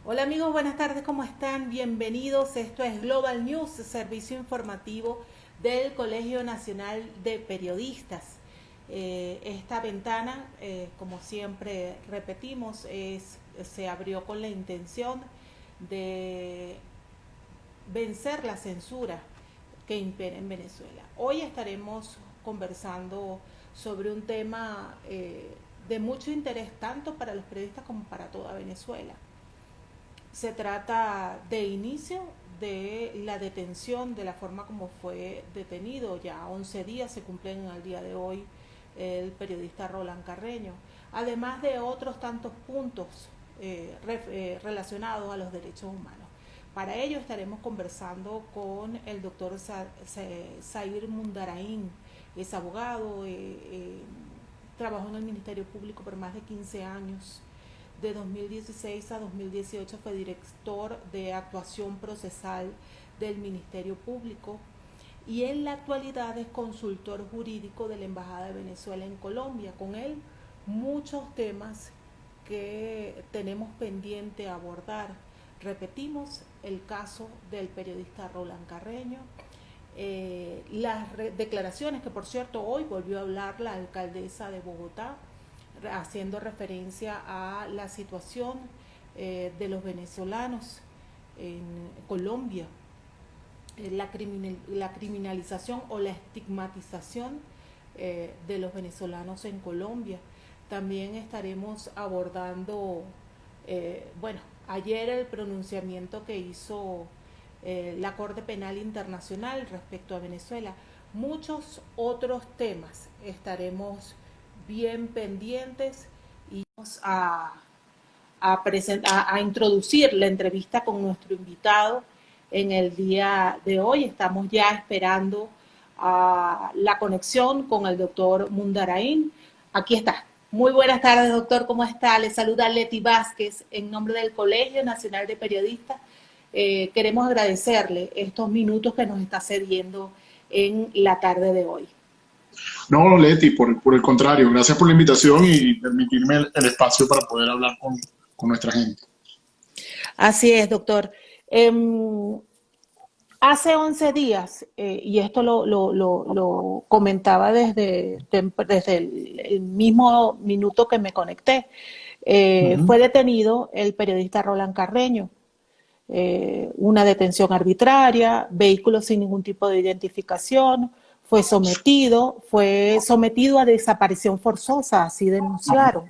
Hola amigos, buenas tardes, ¿cómo están? Bienvenidos. Esto es Global News, servicio informativo del Colegio Nacional de Periodistas. Esta ventana, como siempre repetimos, se abrió con la intención de vencer la censura que impera en Venezuela. Hoy estaremos conversando sobre un tema de mucho interés tanto para los periodistas como para toda Venezuela. Se trata de inicio de la detención, de la forma como fue detenido, ya 11 días se cumplen al día de hoy, el periodista Roland Carreño, además de otros tantos puntos relacionados a los derechos humanos. Para ello estaremos conversando con el doctor Zair Mundarain, es abogado, trabajó en el Ministerio Público por más de 15 años. De 2016 a 2018 fue director de actuación procesal del Ministerio Público y en la actualidad es consultor jurídico de la Embajada de Venezuela en Colombia. Con él muchos temas que tenemos pendiente abordar. Repetimos el caso del periodista Roland Carreño, las declaraciones que por cierto hoy volvió a hablar la alcaldesa de Bogotá, haciendo referencia a la situación de los venezolanos en Colombia, la criminalización o la estigmatización de los venezolanos en Colombia. También estaremos abordando, bueno, ayer el pronunciamiento que hizo la Corte Penal Internacional respecto a Venezuela. Muchos otros temas estaremos bien pendientes y vamos a introducir la entrevista con nuestro invitado en el día de hoy. Estamos ya esperando la conexión con el doctor Mundarain. Aquí está. Muy buenas tardes, doctor. ¿Cómo está? Le saluda Leti Vázquez en nombre del Colegio Nacional de Periodistas. Queremos agradecerle estos minutos que nos está cediendo en la tarde de hoy. No, Leti, por el contrario, gracias por la invitación y permitirme el espacio para poder hablar con nuestra gente. Así es, doctor. Hace 11 días, y esto lo comentaba desde el mismo minuto que me conecté, fue detenido el periodista Roland Carreño. Una detención arbitraria, vehículos sin ningún tipo de identificación, fue sometido a desaparición forzosa, así denunciaron.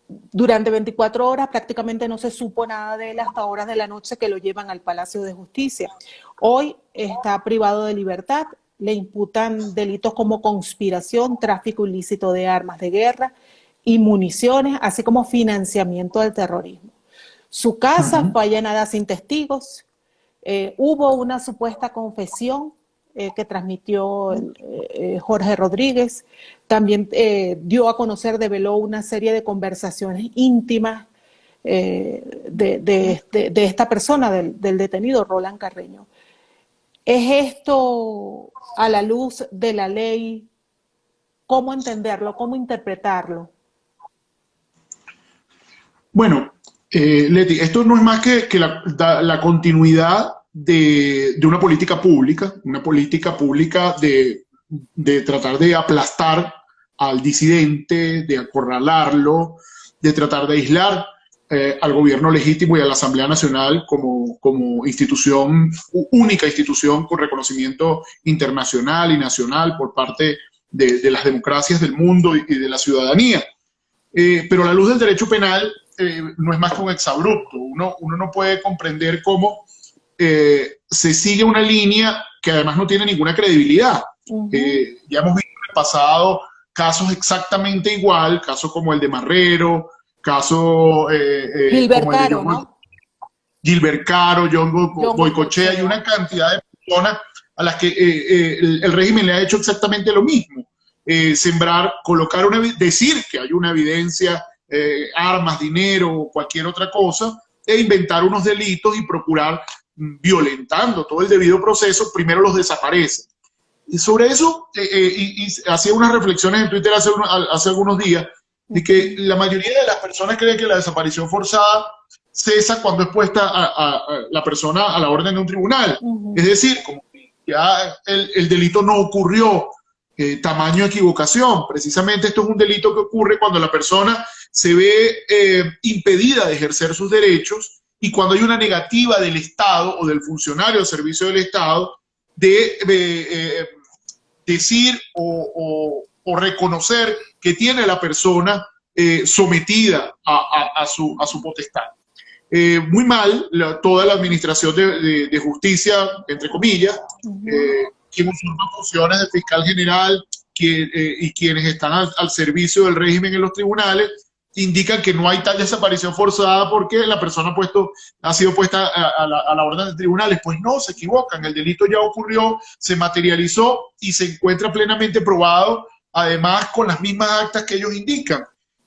Durante 24 horas prácticamente no se supo nada de él hasta horas de la noche que lo llevan al Palacio de Justicia. Hoy está privado de libertad, le imputan delitos como conspiración, tráfico ilícito de armas de guerra y municiones, así como financiamiento del terrorismo. Su casa fue allanada sin testigos. Hubo una supuesta confesión que transmitió Jorge Rodríguez. También dio a conocer, develó una serie de conversaciones íntimas de esta persona, del detenido Roland Carreño. ¿Es esto a la luz de la ley? ¿Cómo entenderlo? ¿Cómo interpretarlo? Bueno, Leti, esto no es más que la continuidad de una política pública de tratar de aplastar al disidente, de acorralarlo, de tratar de aislar al gobierno legítimo y a la Asamblea Nacional como única institución con reconocimiento internacional y nacional por parte de las democracias del mundo y de la ciudadanía. Pero a la luz del derecho penal no es más que un exabrupto. Uno no puede comprender cómo se sigue una línea que además no tiene ninguna credibilidad. Ya hemos visto en el pasado casos exactamente igual, casos como el de Marrero, casos Gilbert Caro, ¿no? Gilbert Caro, John Boycochea y una cantidad de personas a las que el régimen le ha hecho exactamente lo mismo. Decir que hay una evidencia, armas, dinero, cualquier otra cosa, e inventar unos delitos y procurar, violentando todo el debido proceso, primero los desaparece. Y sobre eso, y hacía unas reflexiones en Twitter hace algunos días, de que la mayoría de las personas creen que la desaparición forzada cesa cuando es puesta a la persona a la orden de un tribunal. Es decir, como que ya el delito no ocurrió, tamaño de equivocación. Precisamente esto es un delito que ocurre cuando la persona se ve impedida de ejercer sus derechos y cuando hay una negativa del Estado o del funcionario al servicio del Estado de decir o reconocer que tiene la persona sometida a su potestad. Muy mal toda la administración de justicia, entre comillas, quien usurpa funciones de fiscal general y quienes están al servicio del régimen en los tribunales, indican que no hay tal desaparición forzada porque la persona ha sido puesta a la orden de tribunales. Pues no, se equivocan, el delito ya ocurrió, se materializó y se encuentra plenamente probado, además con las mismas actas que ellos indican.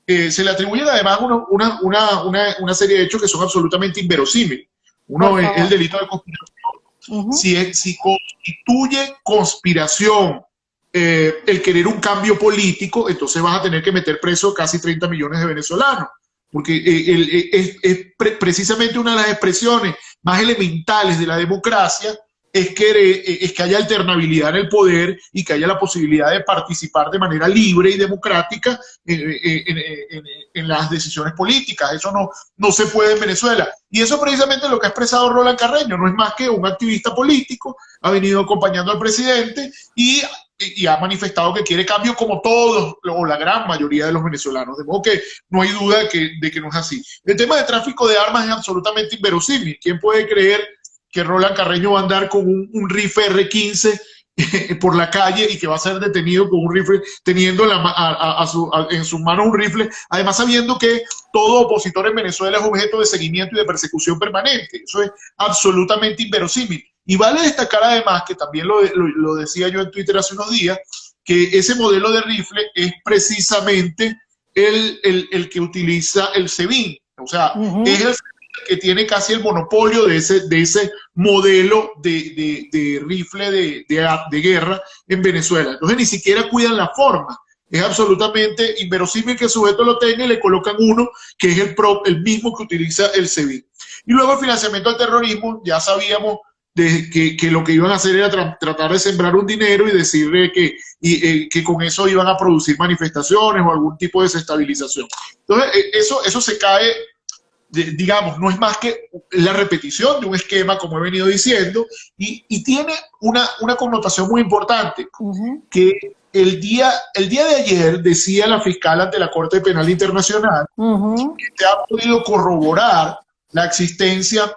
Se le atribuyen además una serie de hechos que son absolutamente inverosímiles. Uno es el delito de conspiración. Si constituye conspiración el querer un cambio político, entonces vas a tener que meter preso casi 30 millones de venezolanos, porque es precisamente una de las expresiones más elementales de la democracia es que haya alternabilidad en el poder y que haya la posibilidad de participar de manera libre y democrática en las decisiones políticas. Eso no se puede en Venezuela. Y eso precisamente es lo que ha expresado Roland Carreño. No es más que un activista político, ha venido acompañando al presidente y ha manifestado que quiere cambio como todos o la gran mayoría de los venezolanos. De modo que no hay duda de que no es así. El tema de tráfico de armas es absolutamente inverosímil. ¿Quién puede creer que Roland Carreño va a andar con un rifle R-15 por la calle y que va a ser detenido con un rifle, teniendo en sus manos un rifle, además sabiendo que todo opositor en Venezuela es objeto de seguimiento y de persecución permanente? Eso es absolutamente inverosímil. Y vale destacar además, que también lo decía yo en Twitter hace unos días, que ese modelo de rifle es precisamente el que utiliza el SEBIN. O sea, es el que tiene casi el monopolio de ese modelo de rifle de guerra en Venezuela. Entonces ni siquiera cuidan la forma. Es absolutamente inverosímil que el sujeto lo tenga y le colocan uno que es el mismo que utiliza el SEBIN. Y luego el financiamiento al terrorismo, ya sabíamos que lo que iban a hacer era tratar de sembrar un dinero y decirle que con eso iban a producir manifestaciones o algún tipo de desestabilización. Entonces eso se cae, digamos, no es más que la repetición de un esquema, como he venido diciendo, y tiene una connotación muy importante, que el día de ayer decía la fiscal ante la Corte Penal Internacional que se ha podido corroborar la existencia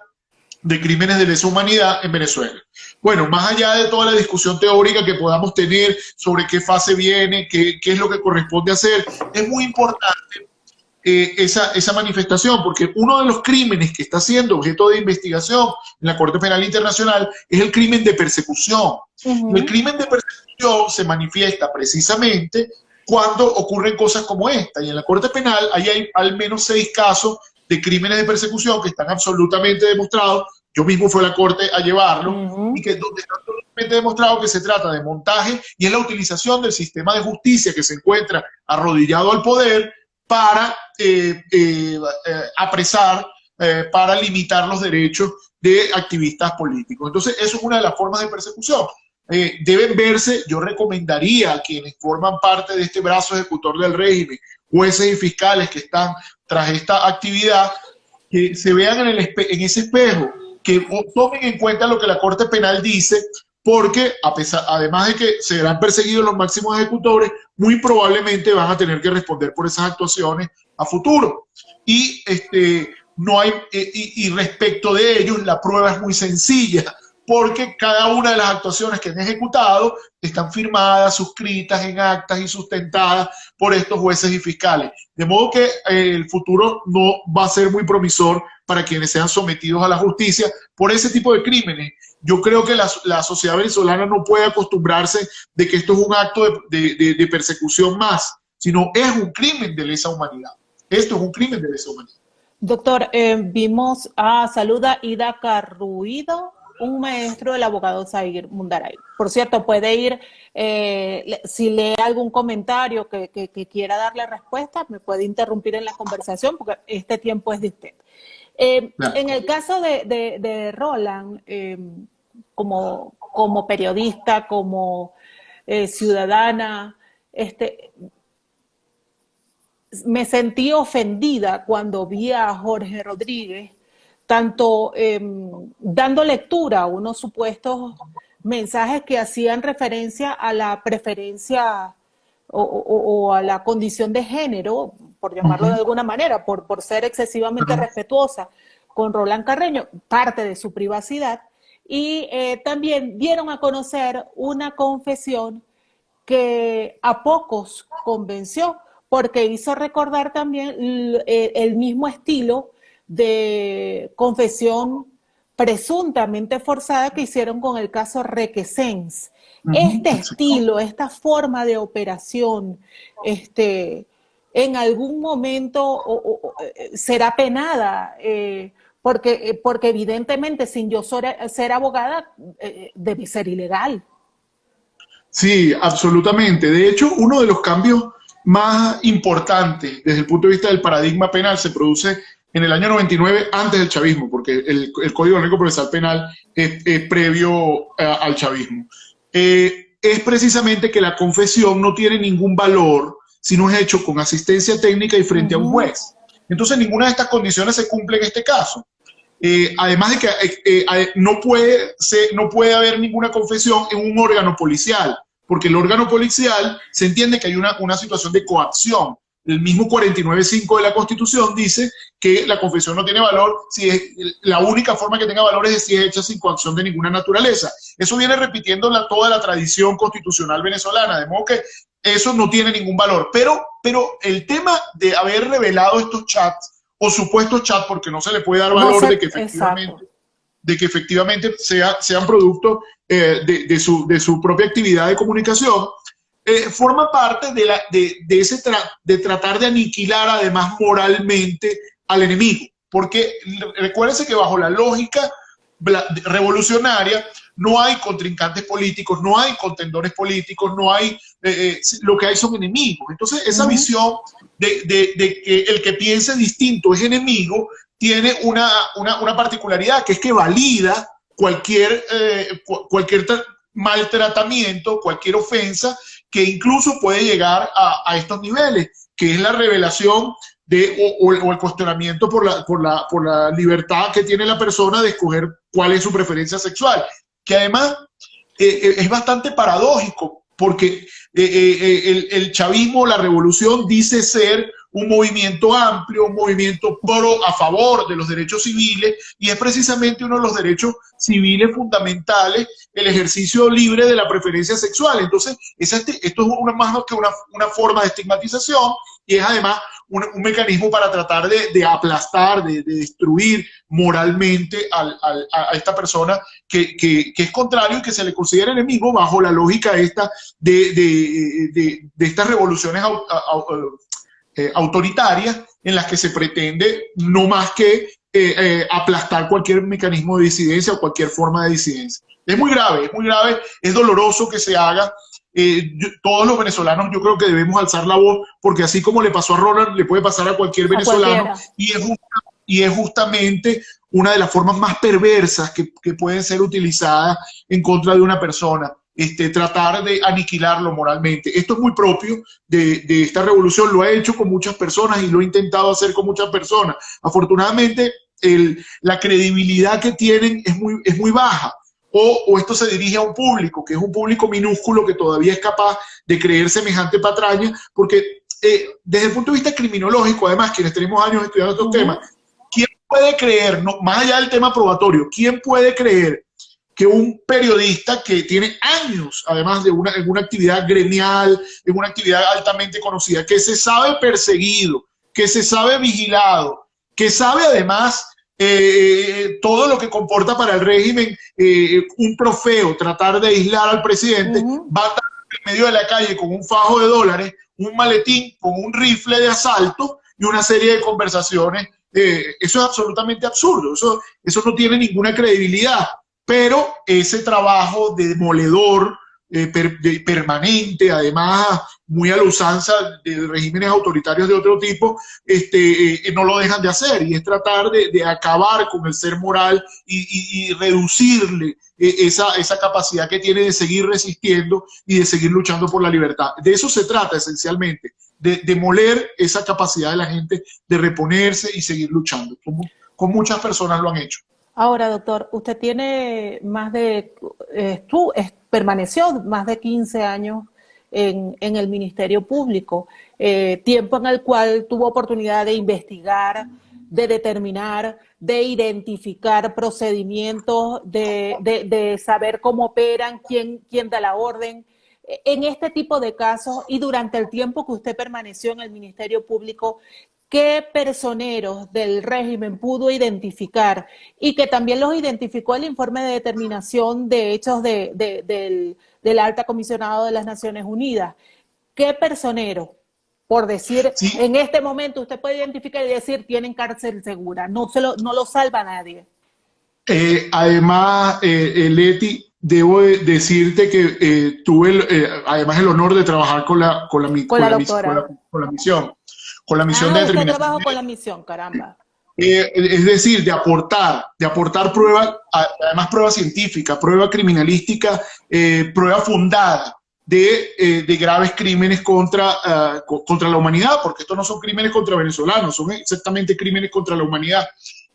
de crímenes de lesa humanidad en Venezuela. Bueno, más allá de toda la discusión teórica que podamos tener sobre qué fase viene, qué es lo que corresponde hacer, es muy importante esa manifestación, porque uno de los crímenes que está siendo objeto de investigación en la Corte Penal Internacional es el crimen de persecución. El crimen de persecución se manifiesta precisamente cuando ocurren cosas como esta, y en la Corte Penal hay al menos 6 casos de crímenes de persecución que están absolutamente demostrados. Yo mismo fui a la Corte a llevarlo, y que donde está absolutamente demostrado que se trata de montaje y es la utilización del sistema de justicia que se encuentra arrodillado al poder para apresar, para limitar los derechos de activistas políticos. Entonces, eso es una de las formas de persecución. Deben verse, yo recomendaría a quienes forman parte de este brazo ejecutor del régimen, jueces y fiscales que están tras esta actividad, que se vean en ese espejo, que tomen en cuenta lo que la Corte Penal dice, porque además de que serán perseguidos los máximos ejecutores, muy probablemente van a tener que responder por esas actuaciones a futuro. Y respecto de ellos, la prueba es muy sencilla, porque cada una de las actuaciones que han ejecutado están firmadas, suscritas en actas y sustentadas por estos jueces y fiscales. De modo que el futuro no va a ser muy promisor para quienes sean sometidos a la justicia por ese tipo de crímenes. Yo creo que la sociedad venezolana no puede acostumbrarse de que esto es un acto de persecución más, sino es un crimen de lesa humanidad. Esto es un crimen de lesa humanidad. Doctor, vimos, saluda Ida Carruido. un maestro, el abogado Zair Mundaray. Por cierto, puede ir, si lee algún comentario que quiera darle respuesta, me puede interrumpir en la conversación porque este tiempo es de usted. Claro. En el caso de Roland, como periodista, como ciudadana, me sentí ofendida cuando vi a Jorge Rodríguez tanto dando lectura a unos supuestos mensajes que hacían referencia a la preferencia o a la condición de género, por llamarlo de alguna manera, por ser excesivamente respetuosa con Roland Carreño, parte de su privacidad, y también dieron a conocer una confesión que a pocos convenció, porque hizo recordar también el mismo estilo de confesión presuntamente forzada que hicieron con el caso Requesens. Este estilo, esta forma de operación, en algún momento será penada, porque evidentemente sin yo ser abogada debe ser ilegal. Sí, absolutamente. De hecho, uno de los cambios más importantes desde el punto de vista del paradigma penal se produce en el año 99 antes del chavismo, porque el Código Orgánico Procesal Penal es previo al chavismo. Es precisamente que la confesión no tiene ningún valor si no es hecho con asistencia técnica y frente a un juez. Entonces ninguna de estas condiciones se cumple en este caso. Además de que no puede haber ninguna confesión en un órgano policial, porque el órgano policial se entiende que hay una situación de coacción. El mismo 49.5 de la Constitución dice que la confesión no tiene valor si es la única forma que tenga valor es si es hecha sin coacción de ninguna naturaleza. Eso viene repitiendo toda la tradición constitucional venezolana, de modo que eso no tiene ningún valor. Pero el tema de haber revelado estos chats o supuestos chats, porque no se le puede dar valor de que efectivamente sean producto de su propia actividad de comunicación, forma parte de tratar de aniquilar además moralmente al enemigo. Porque recuérdense que bajo la lógica revolucionaria no hay contrincantes políticos, no hay contendores políticos, no hay, lo que hay son enemigos. Entonces esa visión de que el que piense distinto es enemigo tiene una particularidad, que es que valida cualquier maltratamiento, cualquier ofensa que incluso puede llegar a estos niveles, que es la revelación o el cuestionamiento por la libertad que tiene la persona de escoger cuál es su preferencia sexual, que además es bastante paradójico, porque el chavismo, la revolución, dice ser un movimiento amplio, un movimiento a favor de los derechos civiles, y es precisamente uno de los derechos civiles fundamentales el ejercicio libre de la preferencia sexual. Entonces, esto es más que una forma de estigmatización, y es además un mecanismo para tratar de aplastar, de destruir moralmente a esta persona que es contrario y que se le considera enemigo bajo la lógica esta de estas revoluciones autoritarias en las que se pretende no más que aplastar cualquier mecanismo de disidencia o cualquier forma de disidencia. Es muy grave, es doloroso que se haga. Todos los venezolanos yo creo que debemos alzar la voz, porque así como le pasó a Roland, le puede pasar a cualquier venezolano, y es justamente una de las formas más perversas que pueden ser utilizadas en contra de una persona. Tratar de aniquilarlo moralmente. Esto es muy propio de esta revolución, lo ha hecho con muchas personas y lo ha intentado hacer con muchas personas. Afortunadamente, la credibilidad que tienen es muy baja, o esto se dirige a un público, que es un público minúsculo que todavía es capaz de creer semejante patraña, porque desde el punto de vista criminológico, además, quienes tenemos años estudiando estos temas, ¿quién puede creer, más allá del tema probatorio, quién puede creer que un periodista que tiene años, además de en una actividad gremial, en una actividad altamente conocida, que se sabe perseguido, que se sabe vigilado, que sabe además todo lo que comporta para el régimen un trofeo, tratar de aislar al presidente, va a estar en medio de la calle con un fajo de dólares, un maletín con un rifle de asalto y una serie de conversaciones? Eso es absolutamente absurdo, eso no tiene ninguna credibilidad. pero ese trabajo de demoledor permanente, además muy a la usanza de regímenes autoritarios de otro tipo, no lo dejan de hacer, y es tratar de acabar con el ser moral y reducirle esa capacidad que tiene de seguir resistiendo y de seguir luchando por la libertad. De eso se trata esencialmente, de demoler esa capacidad de la gente de reponerse y seguir luchando, como muchas personas lo han hecho. Ahora, doctor, usted tiene permaneció más de 15 años en el Ministerio Público, tiempo en el cual tuvo oportunidad de investigar, de determinar, de identificar procedimientos, de saber cómo operan, quién da la orden. En este tipo de casos y durante el tiempo que usted permaneció en el Ministerio Público, ¿qué personeros del régimen pudo identificar y que también los identificó el informe de determinación de hechos del Alta Comisionado de las Naciones Unidas? ¿Qué personeros, por decir, sí, en este momento usted puede identificar y decir tienen cárcel segura? No lo salva nadie. Además, Leti, debo decirte que tuve además el honor de trabajar con la misión. Con la misión de determinación. Usted trabajó con la misión, caramba. Es decir, de aportar pruebas, además prueba científica, prueba criminalística, prueba fundada de graves crímenes contra la humanidad, porque estos no son crímenes contra venezolanos, son exactamente crímenes contra la humanidad.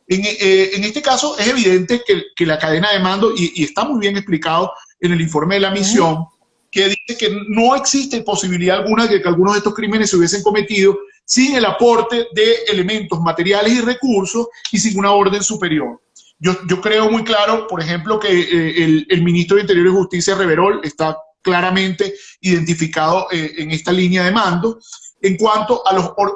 En este caso es evidente que la cadena de mando, y está muy bien explicado en el informe de la misión, que dice que no existe posibilidad alguna de que algunos de estos crímenes se hubiesen cometido sin el aporte de elementos materiales y recursos y sin una orden superior. Yo creo muy claro, por ejemplo, que el ministro de Interior y Justicia, Reverol, está claramente identificado en esta línea de mando. En cuanto a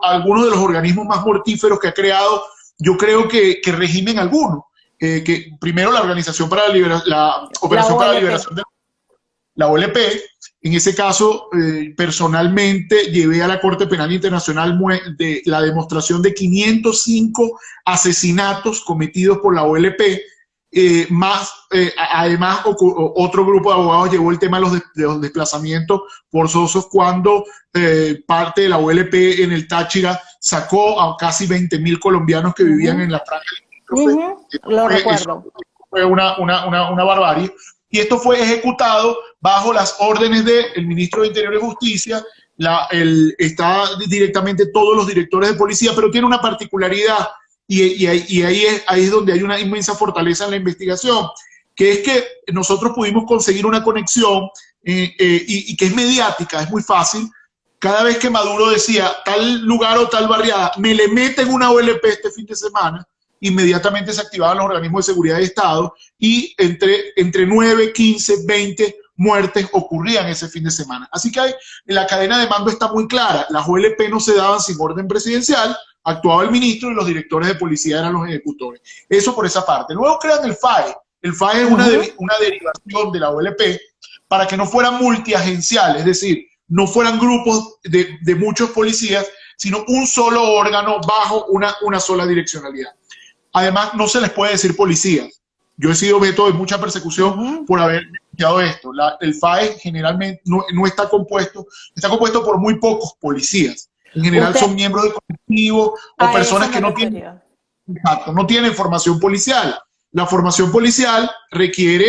algunos de los organismos más mortíferos que ha creado, yo creo que régimen alguno. Que primero la Organización para la Operación para la Liberación de la OLP. En ese caso, personalmente llevé a la Corte Penal Internacional la demostración de 505 asesinatos cometidos por la OLP, además otro grupo de abogados llevó el tema de los desplazamientos forzosos cuando parte de la OLP en el Táchira sacó a casi 20.000 colombianos que vivían en la franja. Lo recuerdo. Fue una barbarie. Y esto fue ejecutado bajo las órdenes del ministro de Interior y Justicia. Está directamente todos los directores de policía, pero tiene una particularidad, y ahí es donde hay una inmensa fortaleza en la investigación, que es que nosotros pudimos conseguir una conexión y que es mediática, es muy fácil. Cada vez que Maduro decía tal lugar o tal barriada, me le meten una OLP este fin de semana, inmediatamente se activaban los organismos de seguridad de Estado y entre 9, 15, 20 muertes ocurrían ese fin de semana. Así que la cadena de mando está muy clara. Las OLP no se daban sin orden presidencial, actuaba el ministro y los directores de policía eran los ejecutores. Eso por esa parte. Luego crean el FAE. El FAE es una derivación de la OLP para que no fueran multiagenciales, es decir, no fueran grupos de muchos policías, sino un solo órgano bajo una sola direccionalidad. Además, no se les puede decir policías. Yo he sido objeto de mucha persecución por haber denunciado esto. El FAE generalmente no está compuesto compuesto por muy pocos policías. En general son miembros del colectivo o personas que no tienen formación policial. La formación policial requiere,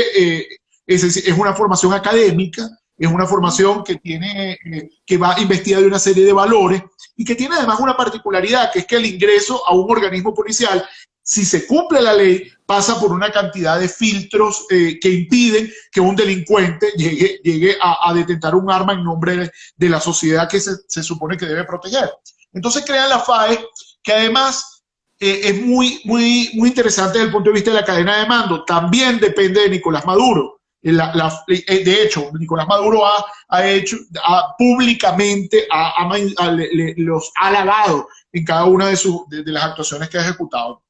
es una formación académica, es una formación que va investida de una serie de valores y que tiene además una particularidad, que es que el ingreso a un organismo policial, si se cumple la ley, pasa por una cantidad de filtros que impiden que un delincuente llegue a detentar un arma en nombre de la sociedad que se supone que debe proteger. Entonces crean la FAE, que además es muy interesante desde el punto de vista de la cadena de mando. También depende de Nicolás Maduro. De hecho, Nicolás Maduro públicamente los ha halagado en cada una de las actuaciones que ha ejecutado.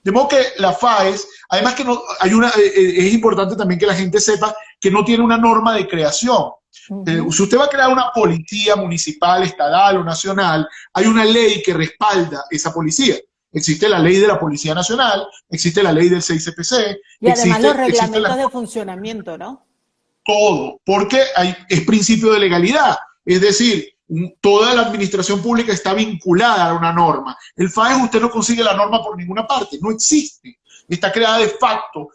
De modo que la FAES, además que es importante también que la gente sepa que no tiene una norma de creación. Si usted va a crear una policía municipal, estatal o nacional, hay una ley que respalda esa policía. Existe la ley de la Policía Nacional, existe la ley del 6CPC. Y además los reglamentos de funcionamiento, ¿no? Todo, porque es principio de legalidad. Es decir, toda la administración pública está vinculada a una norma. El FAES usted no consigue la norma por ninguna parte, no existe. Está creada de facto,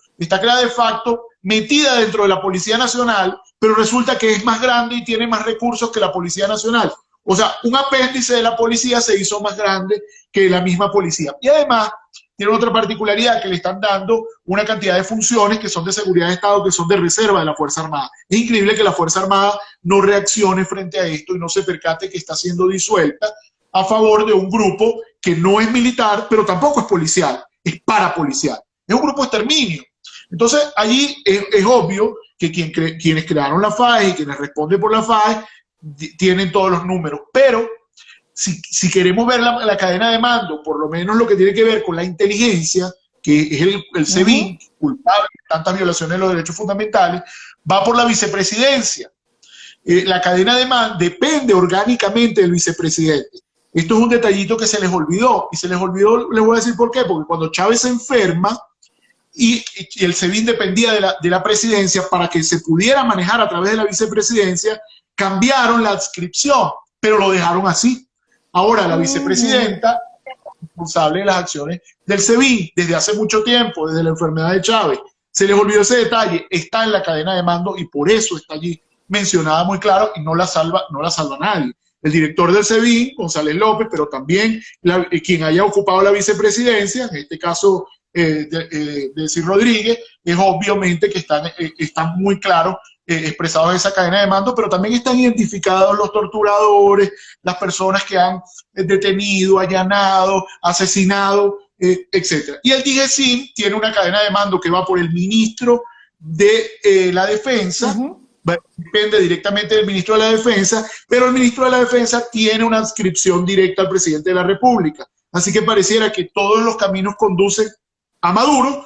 metida dentro de la Policía Nacional, pero resulta que es más grande y tiene más recursos que la Policía Nacional. O sea, un apéndice de la policía se hizo más grande que la misma policía. Y además, tiene otra particularidad, que le están dando una cantidad de funciones que son de seguridad de Estado, que son de reserva de la Fuerza Armada. Es increíble que la Fuerza Armada no reaccione frente a esto y no se percate que está siendo disuelta a favor de un grupo que no es militar, pero tampoco es policial, es parapolicial. Es un grupo de exterminio. Entonces, allí es obvio que quienes crearon la FAES y quienes responden por la FAES tienen todos los números, pero si queremos ver la cadena de mando, por lo menos lo que tiene que ver con la inteligencia, que es el SEBIN, culpable de tantas violaciones de los derechos fundamentales, va por la vicepresidencia. La cadena de mando depende orgánicamente del vicepresidente. Esto es un detallito que se les olvidó, y se les olvidó, les voy a decir por qué, porque cuando Chávez se enferma y el SEBIN dependía de la presidencia, para que se pudiera manejar a través de la vicepresidencia, cambiaron la adscripción, pero lo dejaron así. Ahora la vicepresidenta es responsable de las acciones del SEBIN desde hace mucho tiempo, desde la enfermedad de Chávez. Se les olvidó ese detalle, está en la cadena de mando y por eso está allí mencionada muy claro y no la salva nadie. El director del SEBIN, González López, pero también quien haya ocupado la vicepresidencia, en este caso Delcy Rodríguez, es obviamente que están muy claros expresados en esa cadena de mando, pero también están identificados los torturadores, las personas que han detenido, allanado, asesinado, etc. Y el DIGESIN tiene una cadena de mando que va por el ministro de la Defensa, depende directamente del ministro de la Defensa, pero el ministro de la Defensa tiene una adscripción directa al presidente de la República. Así que pareciera que todos los caminos conducen a Maduro,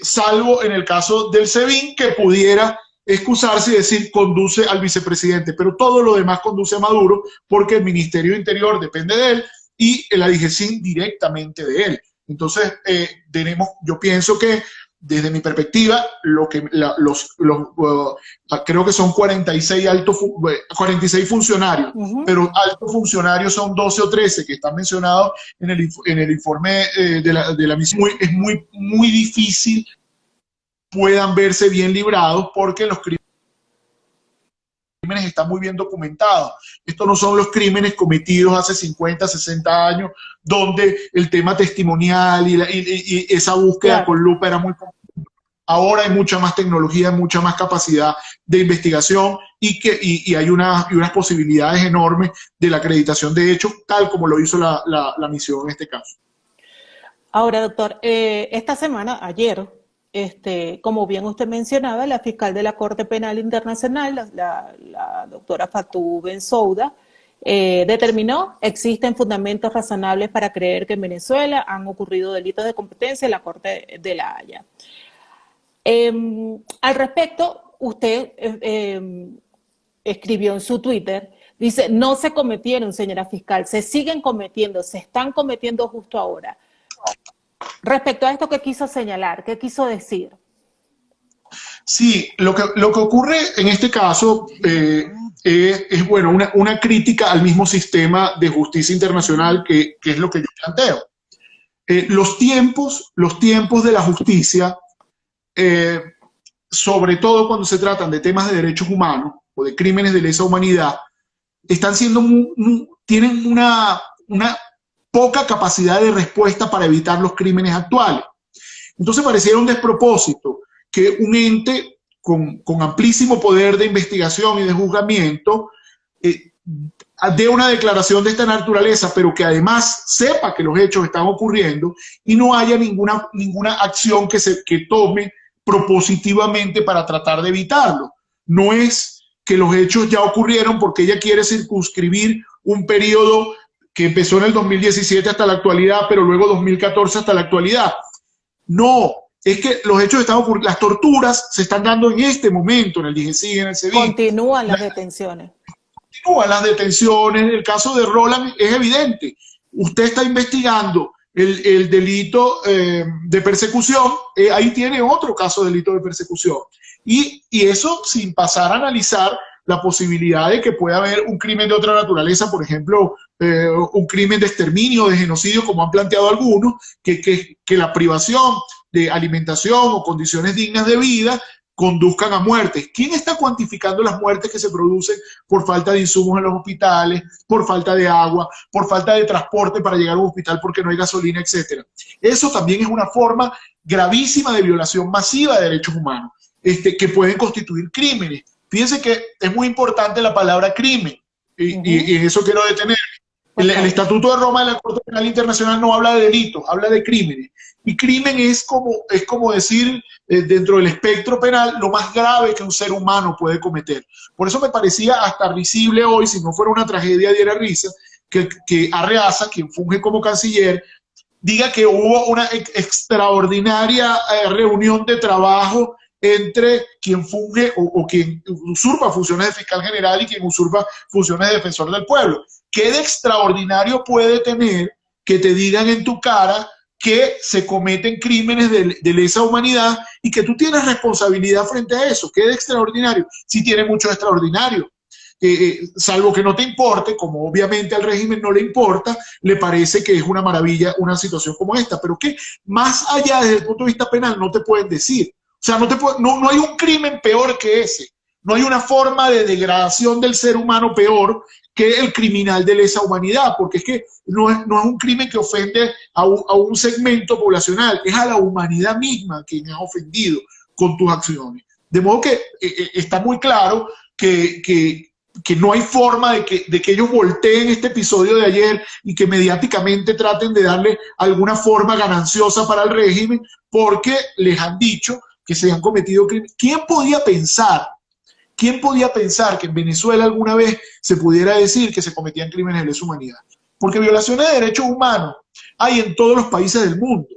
salvo en el caso del SEBIN, que pudiera excusarse y decir conduce al vicepresidente, pero todo lo demás conduce a Maduro porque el Ministerio de Interior depende de él y la DIGESIN directamente de él. Entonces, yo pienso que desde mi perspectiva, creo que son 46 funcionarios, pero altos funcionarios son 12 o 13 que están mencionados en el informe de la misión. Es muy difícil puedan verse bien librados porque los crímenes están muy bien documentados. Estos no son los crímenes cometidos hace 50, 60 años, donde el tema testimonial y esa búsqueda con lupa era muy complicada. Ahora hay mucha más tecnología, mucha más capacidad de investigación y hay unas posibilidades enormes de la acreditación de hechos, tal como lo hizo la misión en este caso. Ahora, doctor, esta semana, ayer, como bien usted mencionaba, la fiscal de la Corte Penal Internacional, la doctora Fatou Bensouda, determinó existen fundamentos razonables para creer que en Venezuela han ocurrido delitos de competencia en la Corte de La Haya. Al respecto, usted escribió en su Twitter, dice, no se cometieron, señora fiscal, se siguen cometiendo, se están cometiendo justo ahora. Respecto a esto, ¿qué quiso señalar? ¿Qué quiso decir? Sí, lo que ocurre en este caso es bueno, una crítica al mismo sistema de justicia internacional que es lo que yo planteo. Los tiempos de la justicia, sobre todo cuando se tratan de temas de derechos humanos o de crímenes de lesa humanidad, tienen una poca capacidad de respuesta para evitar los crímenes actuales. Entonces pareciera un despropósito que un ente con amplísimo poder de investigación y de juzgamiento dé una declaración de esta naturaleza, pero que además sepa que los hechos están ocurriendo y no haya ninguna acción que tome propositivamente para tratar de evitarlo. No es que los hechos ya ocurrieron porque ella quiere circunscribir un periodo que empezó en el 2017 hasta la actualidad, pero luego 2014 hasta la actualidad. No, es que los hechos están ocurriendo, las torturas se están dando en este momento en el DIGESIN, en el SEBIN. Continúan las detenciones. Continúan las detenciones. El caso de Roland es evidente. Usted está investigando el delito de persecución, ahí tiene otro caso de delito de persecución. Y eso sin pasar a analizar la posibilidad de que pueda haber un crimen de otra naturaleza, por ejemplo, un crimen de exterminio, de genocidio, como han planteado algunos, que la privación de alimentación o condiciones dignas de vida conduzcan a muertes. ¿Quién está cuantificando las muertes que se producen por falta de insumos en los hospitales, por falta de agua, por falta de transporte para llegar a un hospital porque no hay gasolina, etcétera? Eso también es una forma gravísima de violación masiva de derechos humanos, que pueden constituir crímenes. Fíjense que es muy importante la palabra crimen, y en eso quiero detener. El Estatuto de Roma de la Corte Penal Internacional no habla de delitos, habla de crímenes. Y crimen es como decir, dentro del espectro penal, lo más grave que un ser humano puede cometer. Por eso me parecía hasta risible hoy, si no fuera una tragedia diera risa, que Arreaza, quien funge como canciller, diga que hubo una extraordinaria reunión de trabajo entre quien funge o quien usurpa funciones de fiscal general y quien usurpa funciones de defensor del pueblo. ¿Qué de extraordinario puede tener que te digan en tu cara que se cometen crímenes de lesa humanidad y que tú tienes responsabilidad frente a eso? ¿Qué de extraordinario? Sí tiene mucho de extraordinario. Salvo que no te importe, como obviamente al régimen no le importa, le parece que es una maravilla una situación como esta, pero que más allá desde el punto de vista penal no te pueden decir. O sea, no hay un crimen peor que ese. No hay una forma de degradación del ser humano peor que el criminal de lesa humanidad, porque es que no es un crimen que ofende a un segmento poblacional, es a la humanidad misma quien has ofendido con tus acciones. De modo que está muy claro que no hay forma de que ellos volteen este episodio de ayer y que mediáticamente traten de darle alguna forma gananciosa para el régimen, porque les han dicho que se han cometido crímenes. ¿Quién podía pensar que en Venezuela alguna vez se pudiera decir que se cometían crímenes de lesa humanidad? Porque violaciones de derechos humanos hay en todos los países del mundo.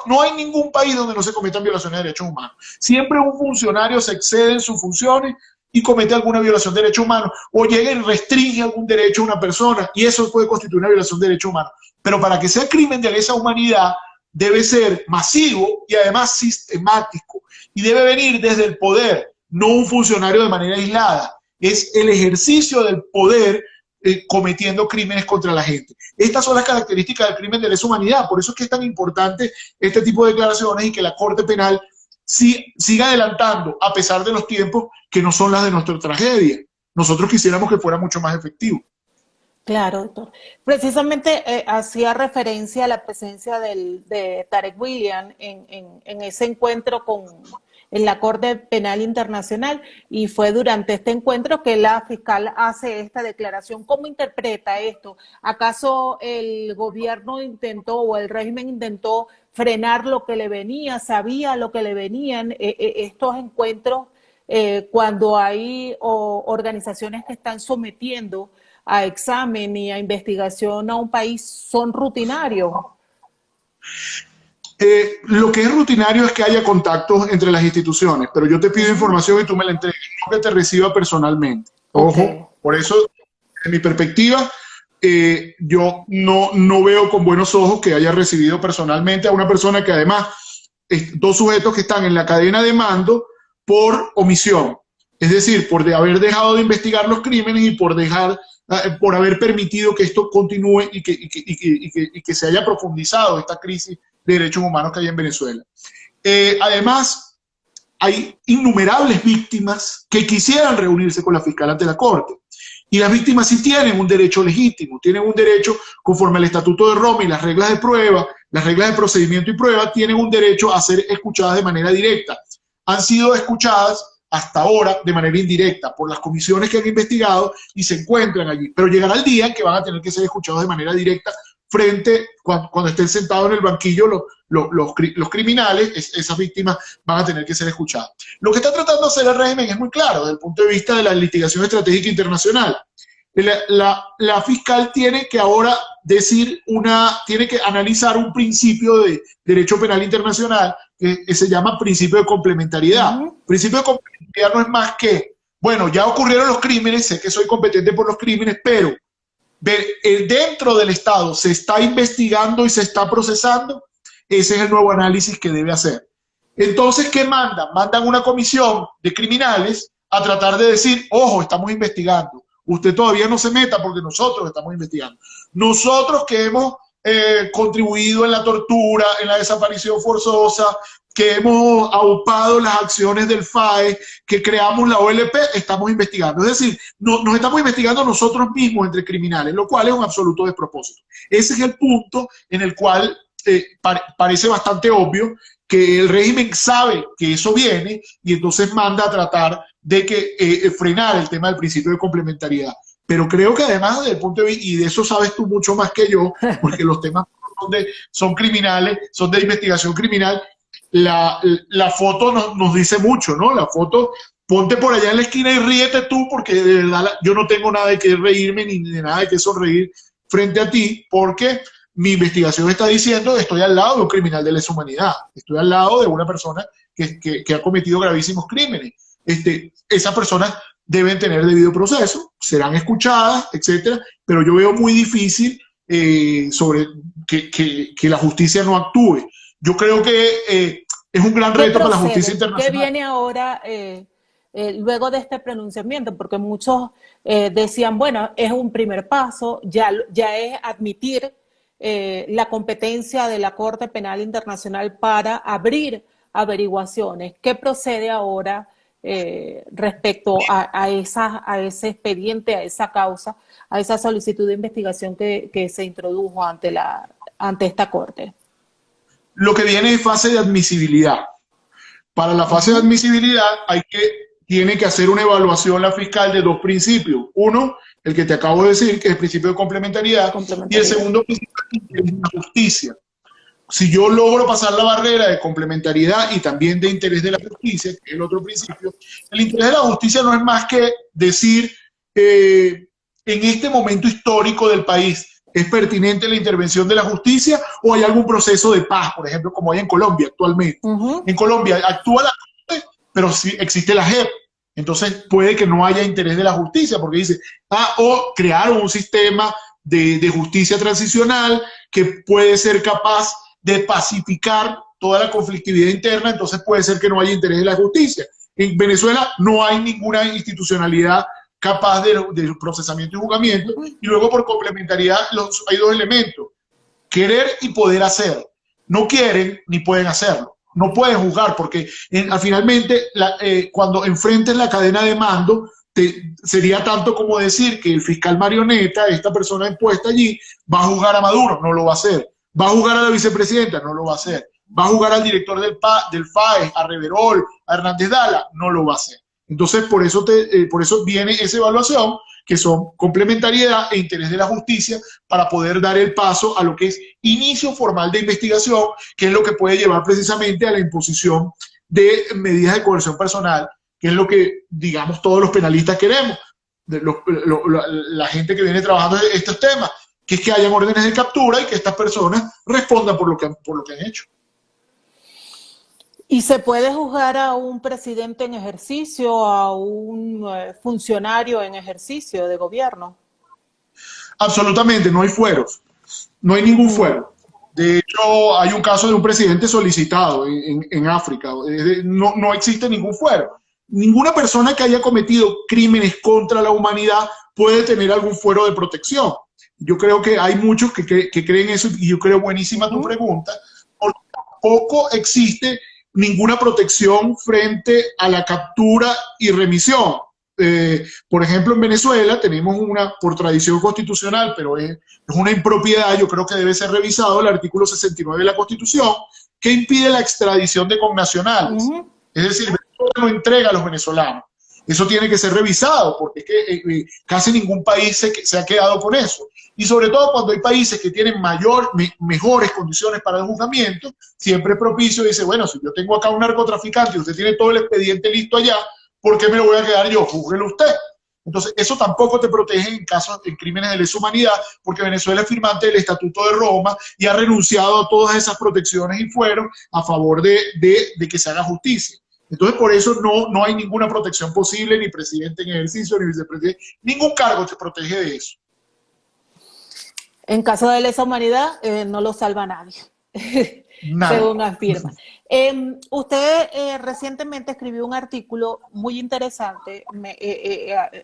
No hay ningún país donde no se cometan violaciones de derechos humanos. Siempre un funcionario se excede en sus funciones y comete alguna violación de derechos humanos, o llega y restringe algún derecho a una persona, y eso puede constituir una violación de derechos humanos. Pero para que sea crimen de lesa humanidad, debe ser masivo y además sistemático, y debe venir desde el poder, no un funcionario de manera aislada. Es el ejercicio del poder cometiendo crímenes contra la gente. Estas son las características del crimen de lesa humanidad. Por eso es que es tan importante este tipo de declaraciones y que la Corte Penal siga adelantando, a pesar de los tiempos que no son las de nuestra tragedia. Nosotros quisiéramos que fuera mucho más efectivo. Claro, doctor. Precisamente hacía referencia a la presencia de Tarek William en ese encuentro en la Corte Penal Internacional, y fue durante este encuentro que la fiscal hace esta declaración. ¿Cómo interpreta esto? ¿Acaso el gobierno intentó o el régimen intentó frenar lo que le venía, sabía lo que le venían estos encuentros cuando hay organizaciones que están sometiendo a examen y a investigación a un país son rutinarios? Lo que es rutinario es que haya contactos entre las instituciones, pero yo te pido información y tú me la entregues, no que te reciba personalmente. Ojo, okay. Por eso, en mi perspectiva, yo no veo con buenos ojos que haya recibido personalmente a una persona que además, dos sujetos que están en la cadena de mando por omisión, es decir, por haber dejado de investigar los crímenes y por haber permitido que esto continúe y que se haya profundizado esta crisis de derechos humanos que hay en Venezuela. Además, hay innumerables víctimas que quisieran reunirse con la fiscal ante la Corte. Y las víctimas sí tienen un derecho legítimo, tienen un derecho conforme al Estatuto de Roma y las reglas de prueba, las reglas de procedimiento y prueba, tienen un derecho a ser escuchadas de manera directa. Han sido escuchadas hasta ahora de manera indirecta por las comisiones que han investigado y se encuentran allí. Pero llegará el día en que van a tener que ser escuchados de manera directa cuando estén sentados en el banquillo los criminales, esas víctimas van a tener que ser escuchadas. Lo que está tratando de hacer el régimen es muy claro desde el punto de vista de la litigación estratégica internacional. La fiscal tiene que ahora tiene que analizar un principio de derecho penal internacional que se llama principio de complementariedad. Principio de complementariedad no es más que, bueno, ya ocurrieron los crímenes, sé que soy competente por los crímenes, pero dentro del Estado se está investigando y se está procesando, ese es el nuevo análisis que debe hacer. Entonces, ¿qué mandan? Mandan una comisión de criminales a tratar de decir, ojo, estamos investigando. Usted todavía no se meta porque nosotros estamos investigando. Nosotros que hemos contribuido en la tortura, en la desaparición forzosa, que hemos aupado las acciones del FAE, que creamos la OLP, estamos investigando. Es decir, nos estamos investigando nosotros mismos entre criminales, lo cual es un absoluto despropósito. Ese es el punto en el cual parece bastante obvio que el régimen sabe que eso viene y entonces manda a tratar de que frenar el tema del principio de complementariedad. Pero creo que además desde el punto de vista, y de eso sabes tú mucho más que yo, porque los temas son criminales, son de investigación criminal, la foto nos dice mucho, ¿no? La foto, ponte por allá en la esquina y ríete tú, porque de verdad yo no tengo nada de que reírme ni de nada de que sonreír frente a ti, porque mi investigación está diciendo que estoy al lado de un criminal de lesa humanidad, estoy al lado de una persona que ha cometido gravísimos crímenes. Esas personas deben tener debido proceso, serán escuchadas, etcétera, pero yo veo muy difícil sobre que la justicia no actúe. Yo creo que es un gran reto para la justicia internacional. ¿Qué viene ahora luego de este pronunciamiento? Porque muchos decían, bueno, es un primer paso, ya es admitir la competencia de la Corte Penal Internacional para abrir averiguaciones. ¿Qué procede ahora respecto a ese expediente, a esa causa, a esa solicitud de investigación que se introdujo ante esta Corte? Lo que viene es fase de admisibilidad. Para la fase de admisibilidad tiene que hacer una evaluación la fiscal de dos principios. Uno, el que te acabo de decir, que es el principio de complementariedad, y el segundo principio es la justicia. Si yo logro pasar la barrera de complementariedad y también de interés de la justicia, que es el otro principio, el interés de la justicia no es más que decir, en este momento histórico del país, ¿es pertinente la intervención de la justicia o hay algún proceso de paz, por ejemplo, como hay en Colombia actualmente? En Colombia actúa la Corte, pero sí existe la JEP. Entonces puede que no haya interés de la justicia, porque dice, o crearon un sistema de justicia transicional que puede ser capaz de pacificar toda la conflictividad interna, entonces puede ser que no haya interés de la justicia. En Venezuela no hay ninguna institucionalidad capaz de procesamiento y juzgamiento, y luego por complementariedad hay dos elementos, querer y poder hacer. No quieren ni pueden hacerlo, no pueden juzgar, porque finalmente cuando enfrentes la cadena de mando, sería tanto como decir que el fiscal marioneta, esta persona impuesta allí, va a juzgar a Maduro, no lo va a hacer. Va a juzgar a la vicepresidenta, no lo va a hacer. Va a juzgar al director del FAE, a Reverol, a Hernández Dala, no lo va a hacer. Entonces, por eso viene esa evaluación, que son complementariedad e interés de la justicia, para poder dar el paso a lo que es inicio formal de investigación, que es lo que puede llevar precisamente a la imposición de medidas de coerción personal, que es lo que, digamos, todos los penalistas queremos, la gente que viene trabajando estos temas, que es que hayan órdenes de captura y que estas personas respondan por lo que han hecho. ¿Y se puede juzgar a un presidente en ejercicio, a un funcionario en ejercicio de gobierno? Absolutamente, no hay fueros, no hay ningún fuero. De hecho, hay un caso de un presidente solicitado en África, no existe ningún fuero. Ninguna persona que haya cometido crímenes contra la humanidad puede tener algún fuero de protección. Yo creo que hay muchos que creen eso, y yo creo buenísima tu pregunta, porque tampoco existe ninguna protección frente a la captura y remisión. Por ejemplo, en Venezuela tenemos por tradición constitucional, pero es una impropiedad, yo creo que debe ser revisado el artículo 69 de la Constitución, que impide la extradición de connacionales. Es decir, Venezuela no entrega a los venezolanos. Eso tiene que ser revisado, porque es que casi ningún país se ha quedado con eso. Y sobre todo cuando hay países que tienen mejores condiciones para el juzgamiento, siempre es propicio, dice, bueno, si yo tengo acá un narcotraficante y usted tiene todo el expediente listo allá, ¿por qué me lo voy a quedar yo? Júzguelo usted. Entonces, eso tampoco te protege en crímenes de lesa humanidad, porque Venezuela es firmante del Estatuto de Roma y ha renunciado a todas esas protecciones y fueros a favor de que se haga justicia. Entonces, por eso no hay ninguna protección posible, ni presidente en ejercicio, ni vicepresidente, ningún cargo te protege de eso. En caso de lesa humanidad, no lo salva nadie, Nada. según afirma. Usted recientemente escribió un artículo muy interesante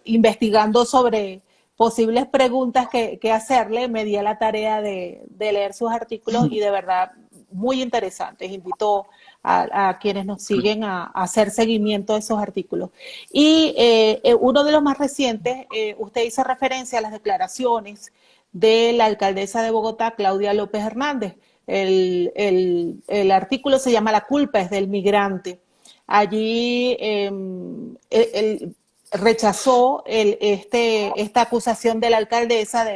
investigando sobre posibles preguntas que hacerle. Me di a la tarea de leer sus artículos y de verdad muy interesantes. Invito a quienes nos siguen a hacer seguimiento de esos artículos. Y uno de los más recientes, usted hizo referencia a las declaraciones de la alcaldesa de Bogotá, Claudia López Hernández. El artículo se llama "La culpa es del migrante". Allí rechazó esta acusación de la alcaldesa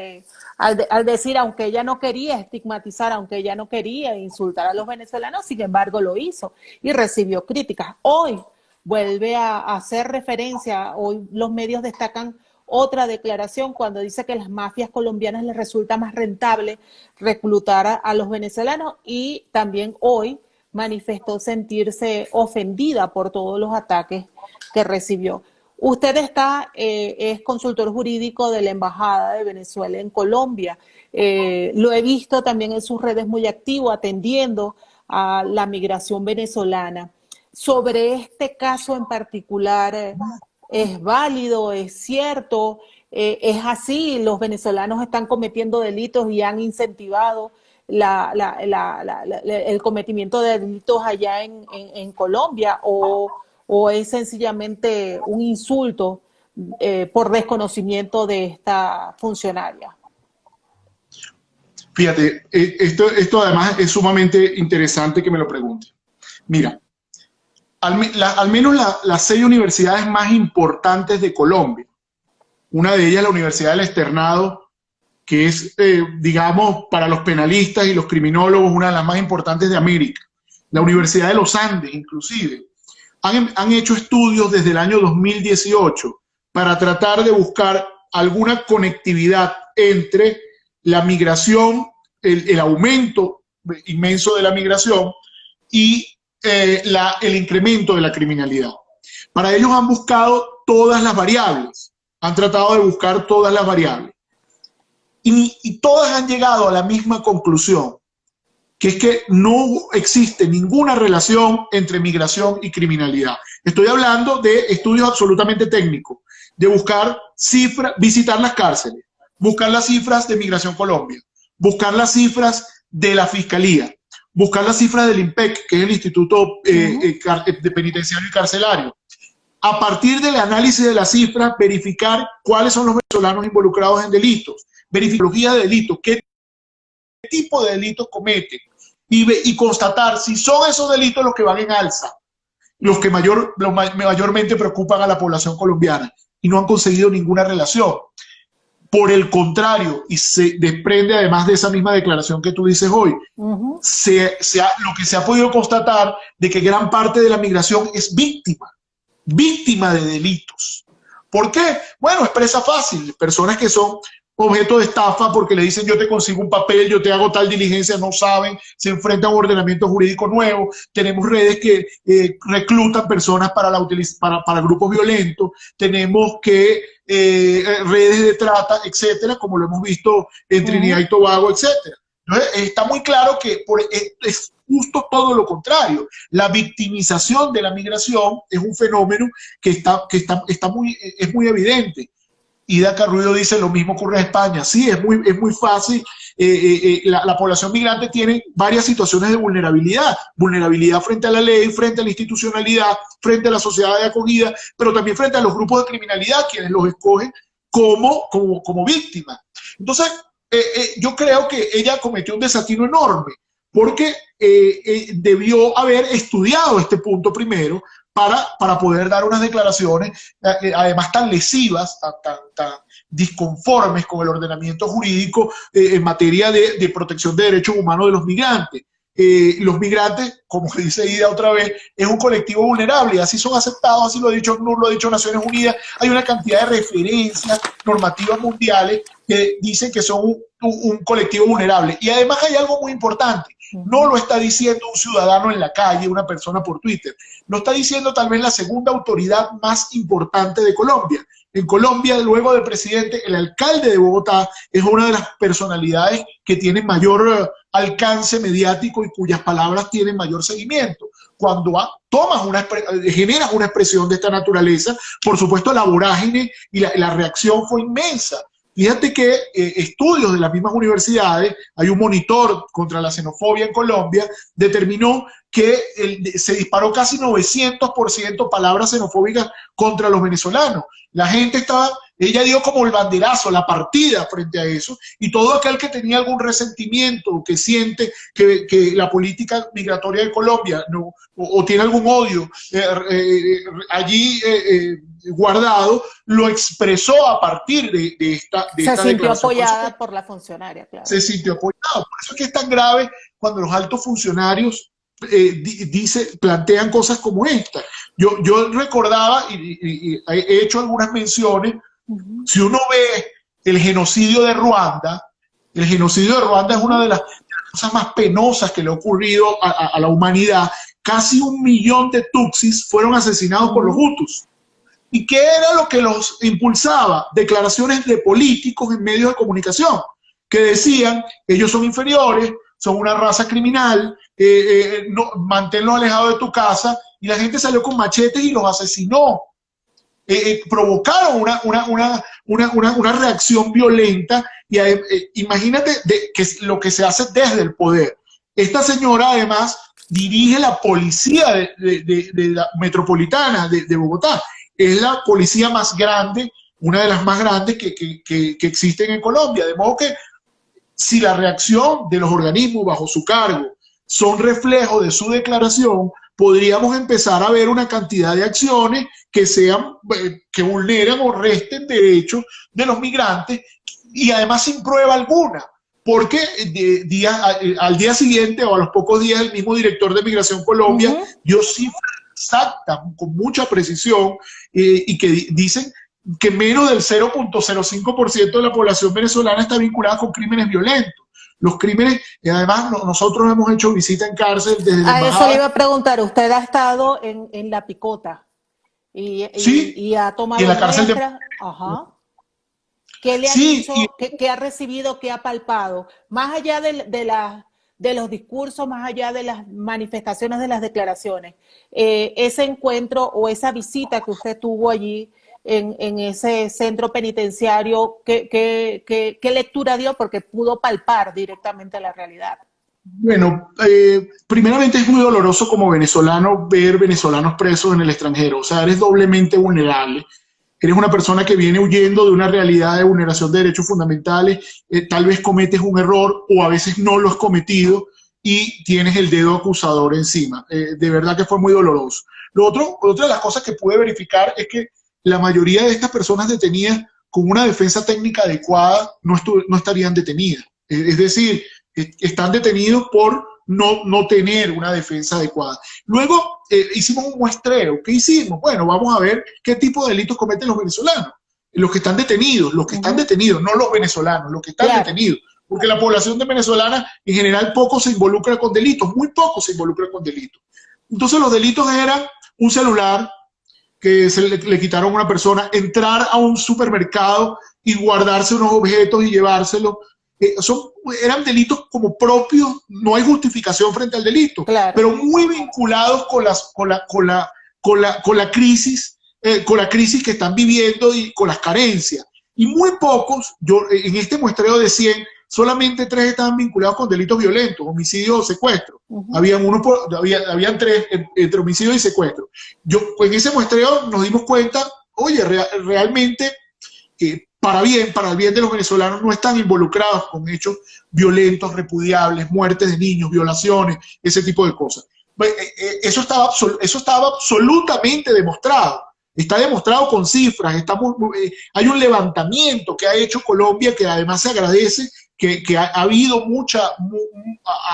al decir, aunque ella no quería estigmatizar, aunque ella no quería insultar a los venezolanos, sin embargo lo hizo y recibió críticas. Hoy vuelve a hacer referencia, hoy los medios destacan otra declaración cuando dice que a las mafias colombianas les resulta más rentable reclutar a los venezolanos, y también hoy manifestó sentirse ofendida por todos los ataques que recibió. Usted es consultor jurídico de la Embajada de Venezuela en Colombia. Lo he visto también en sus redes muy activo, atendiendo a la migración venezolana. Sobre este caso en particular, ¿es válido? ¿Es cierto? ¿Es así? ¿Los venezolanos están cometiendo delitos y han incentivado el cometimiento de delitos allá en Colombia? ¿O es sencillamente un insulto por desconocimiento de esta funcionaria? Fíjate, esto además es sumamente interesante que me lo pregunte. Mira, al menos las 6 universidades más importantes de Colombia, una de ellas la Universidad del Externado, que es, digamos, para los penalistas y los criminólogos, una de las más importantes de América, la Universidad de los Andes inclusive, han hecho estudios desde el año 2018 para tratar de buscar alguna conectividad entre la migración, el aumento inmenso de la migración y el incremento de la criminalidad. Para ellos han buscado todas las variables, han tratado de buscar todas las variables. Y todas han llegado a la misma conclusión, que es que no existe ninguna relación entre migración y criminalidad. Estoy hablando de estudios absolutamente técnicos, de buscar cifras, visitar las cárceles, buscar las cifras de Migración Colombia, buscar las cifras de la Fiscalía, buscar las cifras del IMPEC, que es el Instituto de Penitenciario y Carcelario. A partir del análisis de las cifras, verificar cuáles son los venezolanos involucrados en delitos, verificar de delitos, qué tipo de delitos cometen y constatar si son esos delitos los que van en alza, los que mayormente preocupan a la población colombiana, y no han conseguido ninguna relación. Por el contrario, y se desprende además de esa misma declaración que tú dices hoy, lo que se ha podido constatar de que gran parte de la migración es víctima de delitos. ¿Por qué? Bueno, es presa fácil, personas que son objeto de estafa porque le dicen yo te consigo un papel, yo te hago tal diligencia, no saben, se enfrentan a un ordenamiento jurídico nuevo. Tenemos redes que reclutan personas para grupos violentos, tenemos redes de trata, etcétera, como lo hemos visto en Trinidad y Tobago, etcétera. Entonces, está muy claro que es justo todo lo contrario. La victimización de la migración es un fenómeno que es muy evidente. Ida Carruido dice lo mismo ocurre en España. Sí, es muy fácil. La población migrante tiene varias situaciones de vulnerabilidad. Vulnerabilidad frente a la ley, frente a la institucionalidad, frente a la sociedad de acogida, pero también frente a los grupos de criminalidad, quienes los escogen como víctimas. Entonces, yo creo que ella cometió un desatino enorme, porque debió haber estudiado este punto primero para poder dar unas declaraciones, además tan lesivas, tan disconformes con el ordenamiento jurídico en materia de protección de derechos humanos de los migrantes. Los migrantes, como dice Ida otra vez, es un colectivo vulnerable, y así son aceptados, así lo ha dicho ACNUR, lo ha dicho Naciones Unidas. Hay una cantidad de referencias normativas mundiales que dicen que son un colectivo vulnerable. Y además hay algo muy importante. No lo está diciendo un ciudadano en la calle, una persona por Twitter. Lo está diciendo tal vez la segunda autoridad más importante de Colombia, En Colombia, luego del presidente, el alcalde de Bogotá es una de las personalidades que tiene mayor alcance mediático y cuyas palabras tienen mayor seguimiento. Cuando generas una expresión de esta naturaleza, por supuesto la vorágine y la reacción fue inmensa. Fíjate que estudios de las mismas universidades, hay un monitor contra la xenofobia en Colombia, determinó que se disparó casi 900% palabras xenofóbicas contra los venezolanos. La gente ella dio como el banderazo, la partida frente a eso, y todo aquel que tenía algún resentimiento, que siente que la política migratoria de Colombia o tiene algún odio allí guardado, lo expresó a partir de esta Se sintió apoyada por la funcionaria, claro. Se sintió apoyado. Por eso es que es tan grave cuando los altos funcionarios plantean cosas como esta. Yo recordaba y he hecho algunas menciones. Si uno ve el genocidio de Ruanda es una de las cosas más penosas que le ha ocurrido a la humanidad. Casi 1 millón de tutsis fueron asesinados por los hutus. ¿Y qué era lo que los impulsaba? Declaraciones de políticos en medios de comunicación que decían, ellos son inferiores, son una raza criminal, manténlos alejados de tu casa, y la gente salió con machetes y los asesinó. Provocaron una reacción violenta, y imagínate que es lo que se hace desde el poder. Esta señora además dirige la policía de la metropolitana de Bogotá. Es la policía más grande, una de las más grandes que existen en Colombia, de modo que si la reacción de los organismos bajo su cargo son reflejo de su declaración, podríamos empezar a ver una cantidad de acciones que vulneran o resten derechos de los migrantes, y además sin prueba alguna, porque al día siguiente o a los pocos días el mismo director de Migración Colombia dio cifras exactas, con mucha precisión, y que dicen que menos del 0.05% de la población venezolana está vinculada con crímenes violentos. Los crímenes, y además nosotros hemos hecho visita en cárcel desde la embajada. Eso le iba a preguntar, usted ha estado en La Picota y ha tomado y en la cárcel muestras. Ajá. ¿Qué le ha dicho? ¿Qué ha recibido? ¿Qué ha palpado? Más allá de los discursos, más allá de las manifestaciones, de las declaraciones, ese encuentro o esa visita que usted tuvo allí en ese centro penitenciario, ¿qué lectura dio? Porque pudo palpar directamente la realidad. Bueno, primeramente es muy doloroso como venezolano ver venezolanos presos en el extranjero. O sea, eres doblemente vulnerable. Eres una persona que viene huyendo de una realidad de vulneración de derechos fundamentales, tal vez cometes un error o a veces no lo has cometido y tienes el dedo acusador encima. De verdad que fue muy doloroso. Otra de las cosas que pude verificar es que la mayoría de estas personas detenidas con una defensa técnica adecuada no estarían detenidas. Es decir, están detenidos por no tener una defensa adecuada. Luego hicimos un muestreo. ¿Qué hicimos? Bueno, vamos a ver qué tipo de delitos cometen los venezolanos. Los que están detenidos, no los venezolanos, los que están detenidos. Porque la población de venezolana en general poco se involucra con delitos, muy poco se involucra con delitos. Entonces los delitos eran un celular que le quitaron a una persona, entrar a un supermercado y guardarse unos objetos y llevárselos. Eran delitos como propios, no hay justificación frente al delito, pero muy vinculados con la crisis que están viviendo y con las carencias. Y muy pocos, en este muestreo de 100, solamente 3 estaban vinculados con delitos violentos, homicidio o secuestro. Habían 3 entre homicidio y secuestro. En ese muestreo nos dimos cuenta, oye, realmente para el bien de los venezolanos no están involucrados con hechos violentos, repudiables, muertes de niños, violaciones, ese tipo de cosas. Eso estaba absolutamente demostrado. Está demostrado con cifras. Hay un levantamiento que ha hecho Colombia que además se agradece, que ha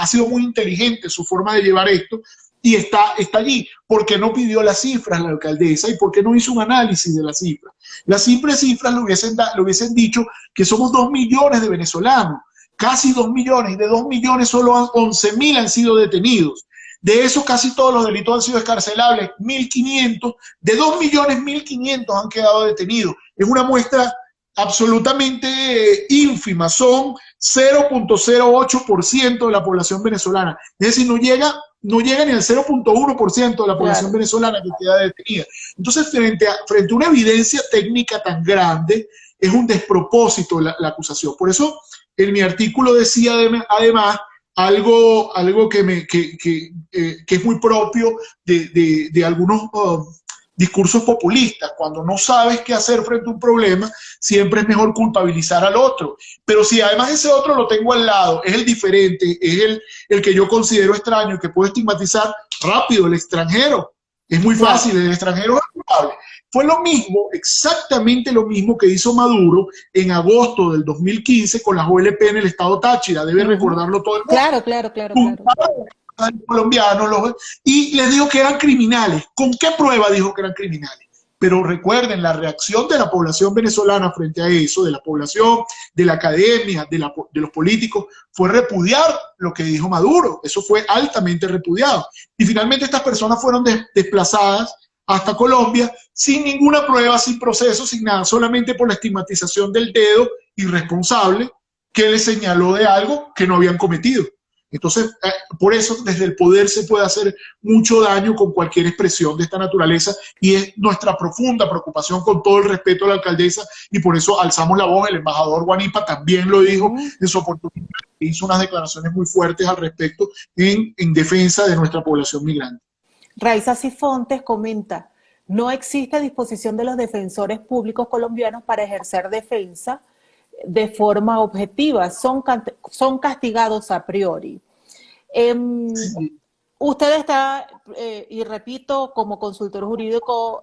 sido muy inteligente su forma de llevar esto, y está allí. ¿Por qué no pidió las cifras la alcaldesa y por qué no hizo un análisis de las cifras? Las simples cifras le hubiesen dicho que somos 2 millones de venezolanos, casi 2 millones, y de 2 millones solo 11.000 han sido detenidos. De eso casi todos los delitos han sido escarcelables, 1.500, de 2 millones 1.500 han quedado detenidos. Es una muestra absolutamente ínfima, son 0.08% de la población venezolana. Es decir, no llega ni al 0.1% de la población venezolana que queda detenida. Entonces, frente a una evidencia técnica tan grande, es un despropósito la acusación. Por eso, en mi artículo decía además algo que es muy propio de algunos discursos populistas. Cuando no sabes qué hacer frente a un problema, siempre es mejor culpabilizar al otro. Pero si además ese otro lo tengo al lado, es el diferente, es el que yo considero extraño, que puedo estigmatizar rápido, el extranjero. Es muy fácil, el extranjero es culpable. Fue lo mismo, exactamente lo mismo que hizo Maduro en agosto del 2015 con las OLP en el estado Táchira. Debe recordarlo todo el mundo. Claro. Colombianos y les dijo que eran criminales. ¿Con qué prueba dijo que eran criminales? Pero recuerden, la reacción de la población venezolana frente a eso, de la población, de la academia, de los políticos, fue repudiar lo que dijo Maduro. Eso fue altamente repudiado. Y finalmente estas personas fueron desplazadas hasta Colombia sin ninguna prueba, sin proceso, sin nada, solamente por la estigmatización del dedo irresponsable que les señaló de algo que no habían cometido. Entonces, por eso desde el poder se puede hacer mucho daño con cualquier expresión de esta naturaleza y es nuestra profunda preocupación, con todo el respeto a la alcaldesa, y por eso alzamos la voz. El embajador Guanipa también lo dijo en su oportunidad, hizo unas declaraciones muy fuertes al respecto en defensa de nuestra población migrante. Raiza Sifontes comenta: no existe disposición de los defensores públicos colombianos para ejercer defensa de forma objetiva, son castigados a priori. Usted está, y repito, como consultor jurídico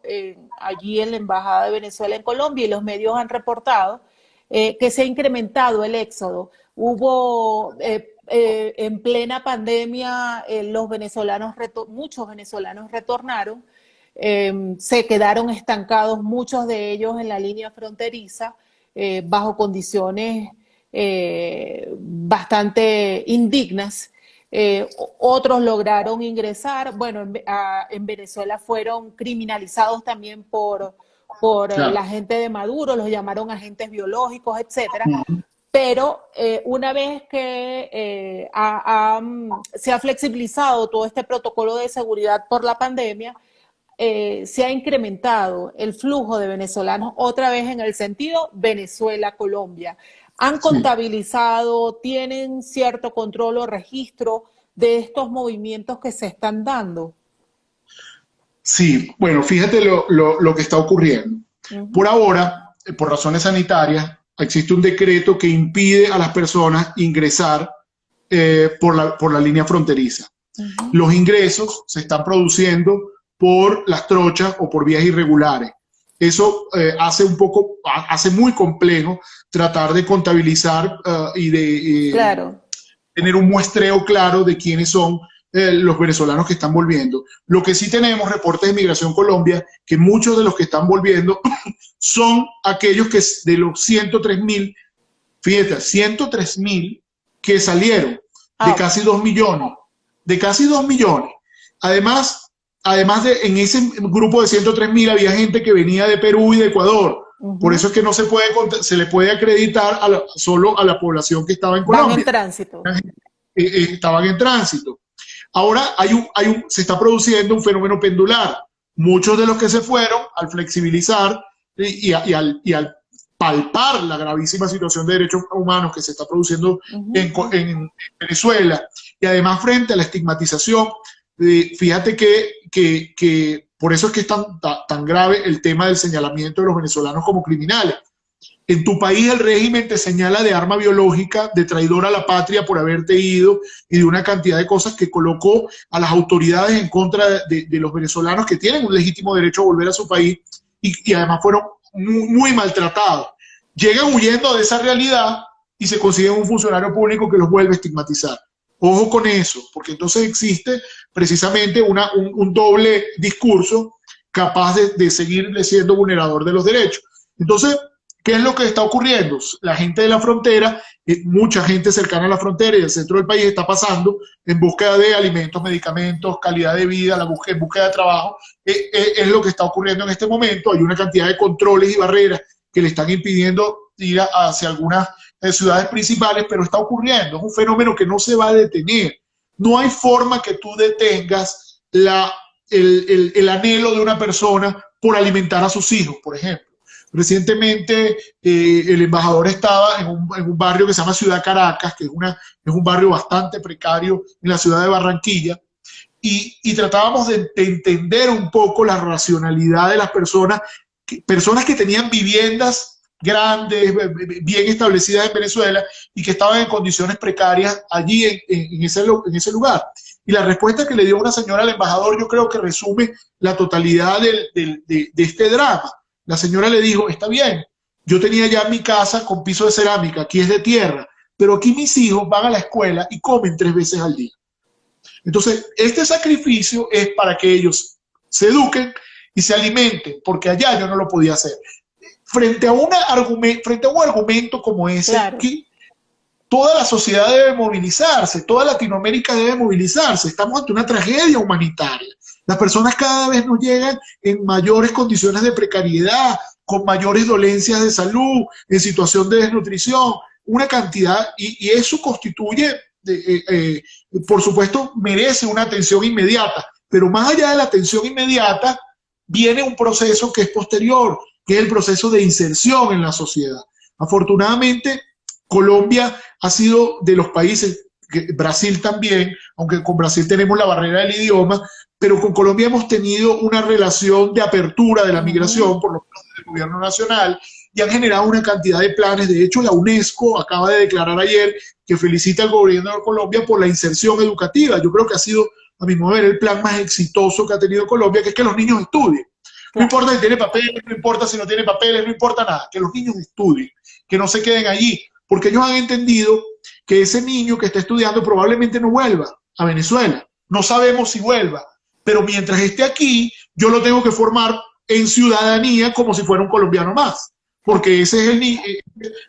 allí en la Embajada de Venezuela en Colombia, y los medios han reportado que se ha incrementado el éxodo. Hubo en plena pandemia los venezolanos, muchos venezolanos retornaron, se quedaron estancados, muchos de ellos en la línea fronteriza, bajo condiciones bastante indignas. Otros lograron ingresar. Bueno, en Venezuela fueron criminalizados también por la gente de Maduro, los llamaron agentes biológicos, etcétera. Pero una vez que se ha flexibilizado todo este protocolo de seguridad por la pandemia, se ha incrementado el flujo de venezolanos otra vez en el sentido Venezuela-Colombia. ¿Han contabilizado, tienen cierto control o registro de estos movimientos que se están dando? Sí, bueno, fíjate lo que está ocurriendo. Por ahora, por razones sanitarias, existe un decreto que impide a las personas ingresar por la línea fronteriza. Los ingresos se están produciendo por las trochas o por vías irregulares. Eso hace muy complejo tratar de contabilizar y de tener un muestreo claro de quiénes son los venezolanos que están volviendo. Lo que sí tenemos reportes de Migración Colombia, que muchos de los que están volviendo son aquellos que de los 103.000, fíjate, 103.000 que salieron de casi 2 millones. De casi 2 millones. Además en ese grupo de 103.000 había gente que venía de Perú y de Ecuador. Por eso es que no se le puede acreditar solo a la población que estaba en Colombia. Van en tránsito. Estaban en tránsito. Ahora se está produciendo un fenómeno pendular. Muchos de los que se fueron, al flexibilizar y al palpar la gravísima situación de derechos humanos que se está produciendo en Venezuela, y además frente a la estigmatización, fíjate que por eso es que es tan grave el tema del señalamiento de los venezolanos como criminales. En tu país el régimen te señala de arma biológica, de traidor a la patria por haberte ido, y de una cantidad de cosas que colocó a las autoridades en contra de los venezolanos que tienen un legítimo derecho a volver a su país y además fueron muy maltratados. Llegan huyendo de esa realidad y se consiguen un funcionario público que los vuelve a estigmatizar. Ojo con eso, porque entonces existe precisamente un doble discurso capaz de seguir siendo vulnerador de los derechos. Entonces, ¿Qué es lo que está ocurriendo? La gente de la frontera, mucha gente cercana a la frontera y del centro del país está pasando en búsqueda de alimentos, medicamentos, calidad de vida, en búsqueda de trabajo. Es lo que está ocurriendo en este momento. Hay una cantidad de controles y barreras que le están impidiendo ir hacia algunas ciudades principales, pero está ocurriendo. Es un fenómeno que no se va a detener. No hay forma que tú detengas el anhelo de una persona por alimentar a sus hijos, por ejemplo. Recientemente el embajador estaba en un barrio que se llama Ciudad Caracas, que es un barrio bastante precario en la ciudad de Barranquilla, y tratábamos de entender un poco la racionalidad de las personas que tenían viviendas grandes, bien establecidas en Venezuela y que estaban en condiciones precarias allí en ese lugar. Y la respuesta que le dio una señora al embajador yo creo que resume la totalidad de este drama. La señora le dijo, está bien, yo tenía ya mi casa con piso de cerámica, aquí es de tierra, pero aquí mis hijos van a la escuela y comen 3 veces al día. Entonces, este sacrificio es para que ellos se eduquen y se alimenten, porque allá yo no lo podía hacer. Frente a un argumento como ese, claro, que toda la sociedad debe movilizarse, toda Latinoamérica debe movilizarse. Estamos ante una tragedia humanitaria. Las personas cada vez nos llegan en mayores condiciones de precariedad, con mayores dolencias de salud, en situación de desnutrición, una cantidad, y eso constituye, por supuesto, merece una atención inmediata, pero más allá de la atención inmediata, viene un proceso que es posterior, que es el proceso de inserción en la sociedad. Afortunadamente, Colombia ha sido de los países, Brasil también, aunque con Brasil tenemos la barrera del idioma, pero con Colombia hemos tenido una relación de apertura de la migración por los planes del gobierno nacional y han generado una cantidad de planes. De hecho, la UNESCO acaba de declarar ayer que felicita al gobierno de Colombia por la inserción educativa. Yo creo que ha sido, a mi modo de ver, el plan más exitoso que ha tenido Colombia, que es que los niños estudien. No importa si tiene papeles, no importa si no tiene papeles, no importa nada, que los niños estudien, que no se queden allí, porque ellos han entendido que ese niño que está estudiando probablemente no vuelva a Venezuela. No sabemos si vuelva, pero mientras esté aquí, yo lo tengo que formar en ciudadanía como si fuera un colombiano más, porque ese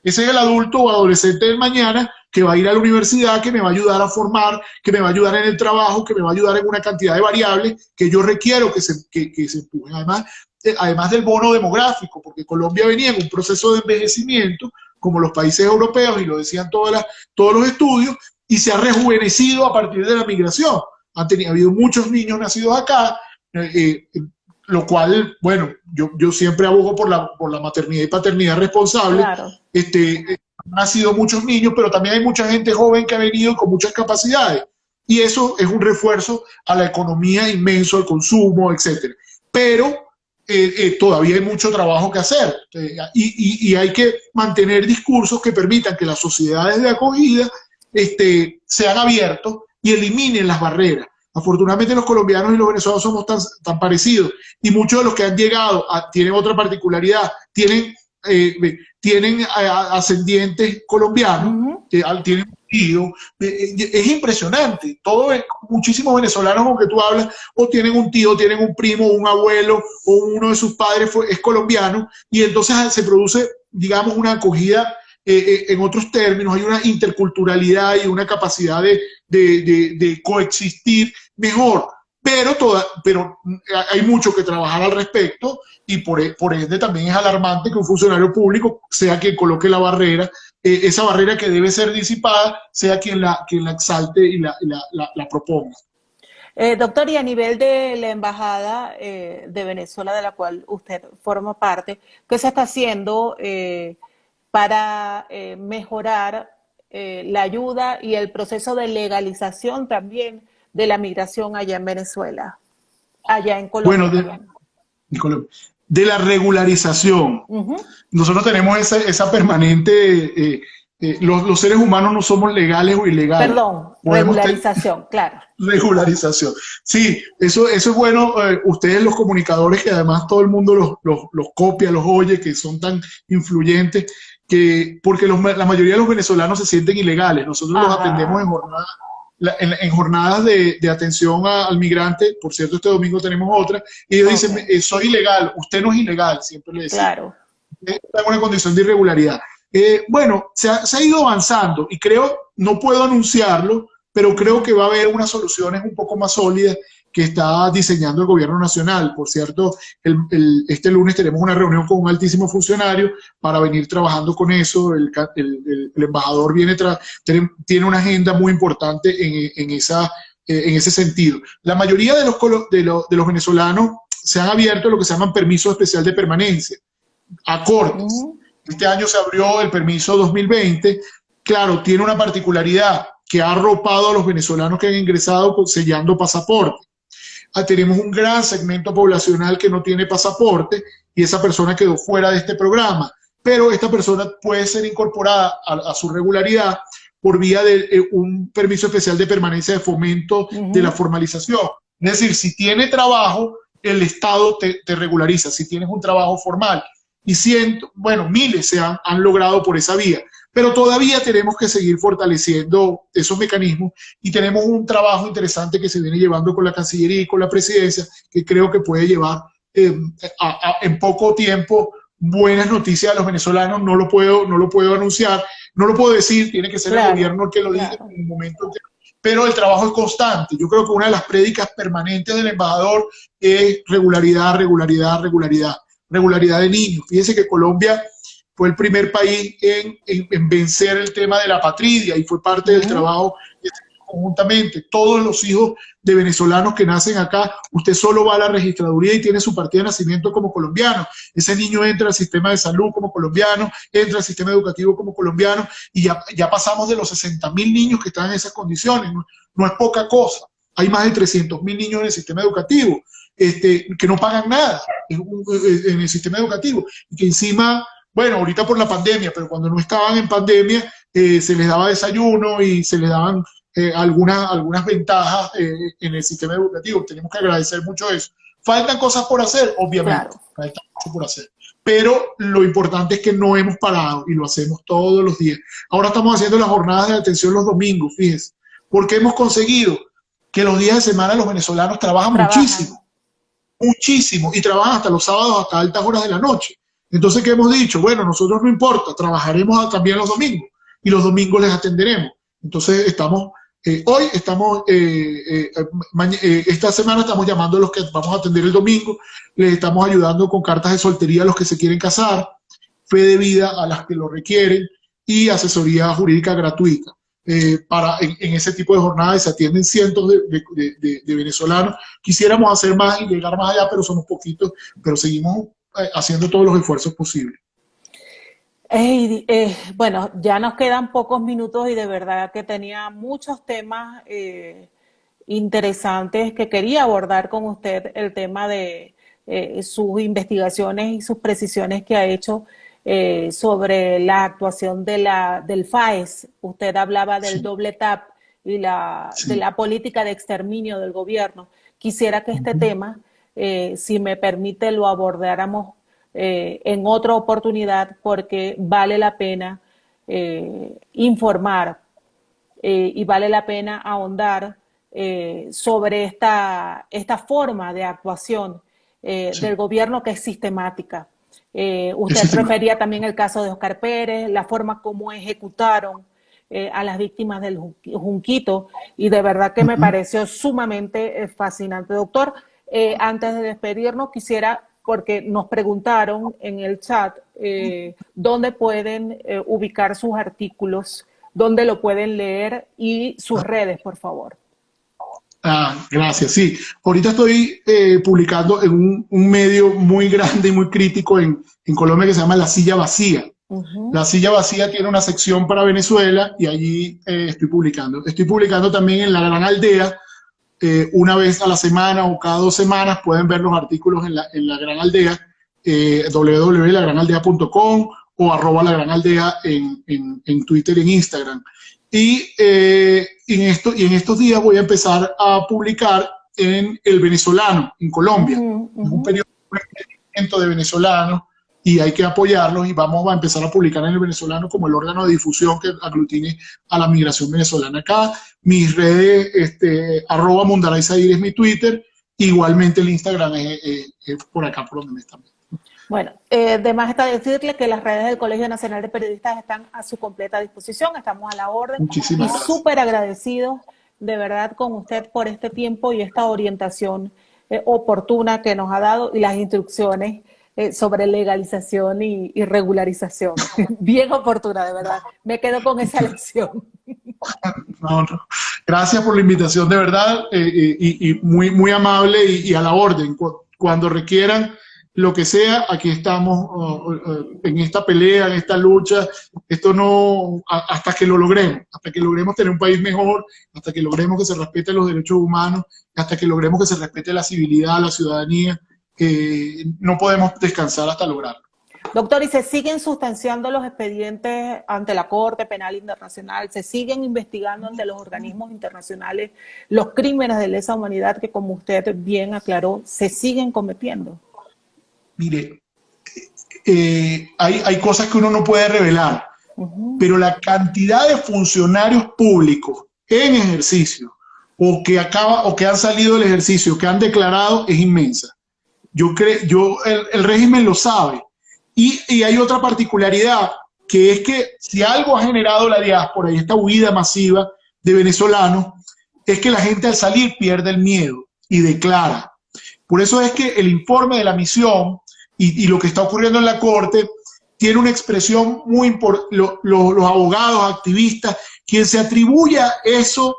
es el adulto o adolescente del mañana que va a ir a la universidad, que me va a ayudar a formar, que me va a ayudar en el trabajo, que me va a ayudar en una cantidad de variables que yo requiero que se empujen. Además del bono demográfico, porque Colombia venía en un proceso de envejecimiento, como los países europeos, y lo decían todos los estudios, y se ha rejuvenecido a partir de la migración. Ha habido muchos niños nacidos acá, lo cual, bueno, yo siempre abogo por la maternidad y paternidad responsable. claro. Han nacido muchos niños, pero también hay mucha gente joven que ha venido con muchas capacidades. Y eso es un refuerzo a la economía inmenso, al consumo, etc. Pero todavía hay mucho trabajo que hacer. Y hay que mantener discursos que permitan que las sociedades de acogida sean abiertos y eliminen las barreras. Afortunadamente los colombianos y los venezolanos somos tan parecidos y muchos de los que han llegado tienen otra particularidad, tienen ascendientes colombianos, tienen un tío, es impresionante, muchísimos venezolanos con que tú hablas o tienen un tío, tienen un primo, un abuelo o uno de sus padres es colombiano y entonces se produce, digamos, una acogida. En otros términos, hay una interculturalidad y una capacidad de coexistir mejor, pero hay mucho que trabajar al respecto y por ende también es alarmante que un funcionario público sea quien coloque la barrera, esa barrera que debe ser disipada, sea quien la exalte y la proponga. Doctor, y a nivel de la Embajada de Venezuela, de la cual usted forma parte, ¿qué se está haciendo para mejorar la ayuda y el proceso de legalización también de la migración allá en Venezuela, allá en Colombia? Bueno, de la regularización. Nosotros tenemos esa permanente, los seres humanos no somos legales o ilegales. Perdón, regularización, claro. Regularización. Sí, eso es bueno. Ustedes los comunicadores, que además todo el mundo los copia, los oye, que son tan influyentes, porque la mayoría de los venezolanos se sienten ilegales. Nosotros los atendemos en jornadas de atención al migrante. Por cierto, este domingo tenemos otra. Y ellos dicen, soy ilegal. Usted no es ilegal, siempre le decimos. Claro. está en una condición de irregularidad. Bueno, se ha ido avanzando y creo, no puedo anunciarlo, pero creo que va a haber unas soluciones un poco más sólidas que está diseñando el gobierno nacional. Por cierto, este lunes tenemos una reunión con un altísimo funcionario para venir trabajando con eso. El embajador tiene una agenda muy importante en ese sentido. La mayoría de los venezolanos se han abierto lo que se llaman permisos especial de permanencia, a cortes. Este año se abrió el permiso 2020. Claro, tiene una particularidad que ha arropado a los venezolanos que han ingresado sellando pasaporte. Tenemos un gran segmento poblacional que no tiene pasaporte y esa persona quedó fuera de este programa, pero esta persona puede ser incorporada a su regularidad por vía de un permiso especial de permanencia de fomento de la formalización. Es decir, si tiene trabajo, el Estado te regulariza, si tienes un trabajo formal. Y miles se han logrado por esa vía. Pero todavía tenemos que seguir fortaleciendo esos mecanismos y tenemos un trabajo interesante que se viene llevando con la Cancillería y con la Presidencia, que creo que puede llevar en poco tiempo buenas noticias a los venezolanos. No lo puedo anunciar, no lo puedo decir, tiene que ser el gobierno el que lo diga en un momento pero el trabajo es constante. Yo creo que una de las prédicas permanentes del embajador es regularidad, regularidad, regularidad. Regularidad de niños. Fíjense que Colombia fue el primer país en vencer el tema de la apatridia y fue parte del trabajo conjuntamente. Todos los hijos de venezolanos que nacen acá, usted solo va a la registraduría y tiene su partida de nacimiento como colombiano. Ese niño entra al sistema de salud como colombiano, entra al sistema educativo como colombiano y ya pasamos de los 60.000 niños que están en esas condiciones. No es poca cosa. Hay más de 300.000 niños en el sistema educativo que no pagan nada en el sistema educativo y que encima, bueno, ahorita por la pandemia, pero cuando no estaban en pandemia se les daba desayuno y se les daban algunas ventajas en el sistema educativo. Tenemos que agradecer mucho eso. ¿Faltan cosas por hacer? Obviamente, faltan mucho por hacer. Pero lo importante es que no hemos parado y lo hacemos todos los días. Ahora estamos haciendo las jornadas de atención los domingos, fíjense, porque hemos conseguido que los días de semana los venezolanos trabajan muchísimo y trabajan hasta los sábados, hasta altas horas de la noche. Entonces, ¿qué hemos dicho? Bueno, nosotros no importa, trabajaremos también los domingos y los domingos les atenderemos. Entonces, esta semana estamos llamando a los que vamos a atender el domingo, les estamos ayudando con cartas de soltería a los que se quieren casar, fe de vida a las que lo requieren y asesoría jurídica gratuita. En ese tipo de jornadas se atienden cientos de venezolanos. Quisiéramos hacer más y llegar más allá, pero somos poquitos, pero seguimos haciendo todos los esfuerzos posibles. Bueno, ya nos quedan pocos minutos y de verdad que tenía muchos temas interesantes que quería abordar con usted, el tema de sus investigaciones y sus precisiones que ha hecho sobre la actuación del FAES. Usted hablaba del doble tap y de la política de exterminio del gobierno. Quisiera que este tema, si me permite, lo abordáramos en otra oportunidad porque vale la pena informar y vale la pena ahondar sobre esta forma de actuación del gobierno que es sistemática. Usted refería también el caso de Oscar Pérez, la forma como ejecutaron a las víctimas del Junquito, y de verdad que me pareció sumamente fascinante. Doctor, antes de despedirnos, quisiera, porque nos preguntaron en el chat, dónde pueden ubicar sus artículos, dónde lo pueden leer y sus redes, por favor. Gracias, sí. Ahorita estoy publicando en un medio muy grande y muy crítico en Colombia que se llama La Silla Vacía. La Silla Vacía tiene una sección para Venezuela y allí estoy publicando. Estoy publicando también en La Gran Aldea, una vez a la semana o cada 2 semanas pueden ver los artículos en la Gran Aldea, www.lagranaldea.com o @lagranaldea en Twitter y en Instagram. Y en estos días voy a empezar a publicar en El Venezolano, en Colombia. Es un periódico de venezolanos y hay que apoyarlos y vamos a empezar a publicar en El Venezolano como el órgano de difusión que aglutine a la migración venezolana acá. Mis redes, @Mundaray Said es mi Twitter, igualmente el Instagram es por acá por donde me están viendo. Bueno, de más está decirle que las redes del Colegio Nacional de Periodistas están a su completa disposición, estamos a la orden y Muchísimas gracias. súper agradecidos de verdad con usted por este tiempo y esta orientación oportuna que nos ha dado y las instrucciones sobre legalización y regularización. Bien oportuna, de verdad. Me quedo con esa lección. No, no. Gracias por la invitación, de verdad, y muy, muy amable y a la orden. Cuando requieran lo que sea, aquí estamos en esta pelea, en esta lucha. Esto no, hasta que lo logremos, hasta que logremos tener un país mejor, hasta que logremos que se respeten los derechos humanos, hasta que logremos que se respete la civilidad, la ciudadanía, no podemos descansar hasta lograrlo. Doctor, ¿y se siguen sustanciando los expedientes ante la Corte Penal Internacional? ¿Se siguen investigando ante los organismos internacionales los crímenes de lesa humanidad que, como usted bien aclaró, se siguen cometiendo? Mire, hay cosas que uno no puede revelar, pero la cantidad de funcionarios públicos en ejercicio o que han salido del ejercicio, que han declarado, es inmensa. El régimen lo sabe. Y hay otra particularidad, que es que si algo ha generado la diáspora y esta huida masiva de venezolanos, es que la gente al salir pierde el miedo y declara. Por eso es que el informe de la misión y lo que está ocurriendo en la Corte tiene una expresión muy importante. Los abogados, activistas, quien se atribuya eso,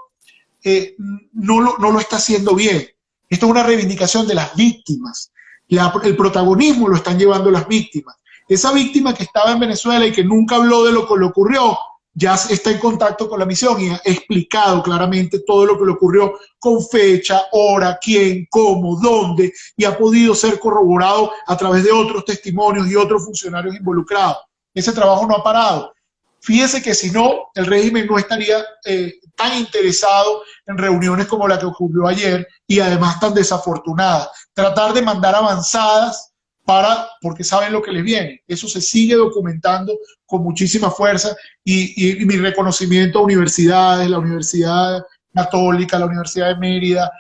no lo está haciendo bien. Esto es una reivindicación de las víctimas. El protagonismo lo están llevando las víctimas. Esa víctima que estaba en Venezuela y que nunca habló de lo que le ocurrió, ya está en contacto con la misión y ha explicado claramente todo lo que le ocurrió con fecha, hora, quién, cómo, dónde, y ha podido ser corroborado a través de otros testimonios y otros funcionarios involucrados. Ese trabajo no ha parado. Fíjese que si no, el régimen no estaría tan interesado en reuniones como la que ocurrió ayer y además tan desafortunada. Tratar de mandar avanzadas porque saben lo que les viene. Eso se sigue documentando con muchísima fuerza y mi reconocimiento a universidades, la Universidad Católica, la Universidad de Mérida,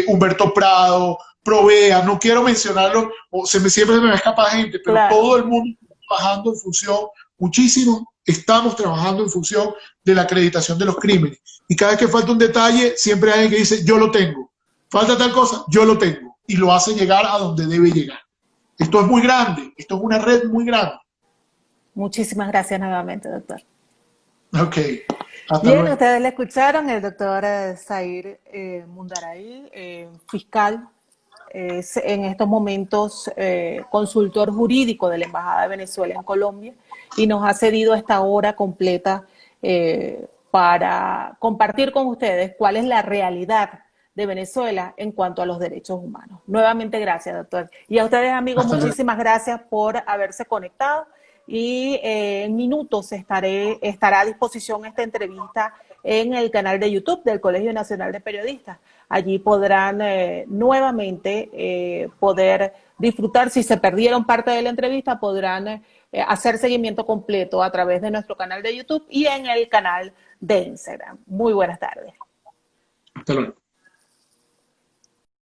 Humberto Prado, Provea, no quiero mencionarlo, siempre se me va a escapar gente, pero claro, todo el mundo está trabajando en función, muchísimo, estamos trabajando en función de la acreditación de los crímenes. Y cada vez que falta un detalle, siempre hay alguien que dice, yo lo tengo. Falta tal cosa, yo lo tengo. Y lo hace llegar a donde debe llegar. Esto es muy grande, esto es una red muy grande. Muchísimas gracias nuevamente, doctor. Ok. Bien, luego. Ustedes le escucharon, el doctor Zair Mundaray, fiscal, en estos momentos consultor jurídico de la Embajada de Venezuela en Colombia, y nos ha cedido esta hora completa para compartir con ustedes cuál es la realidad de Venezuela en cuanto a los derechos humanos. Nuevamente, gracias, doctor. Y a ustedes, amigos, muchísimas gracias por haberse conectado. Y en minutos estará a disposición esta entrevista en el canal de YouTube del Colegio Nacional de Periodistas. Allí podrán nuevamente poder disfrutar. Si se perdieron parte de la entrevista, podrán hacer seguimiento completo a través de nuestro canal de YouTube y en el canal de Instagram. Muy buenas tardes. Hasta luego.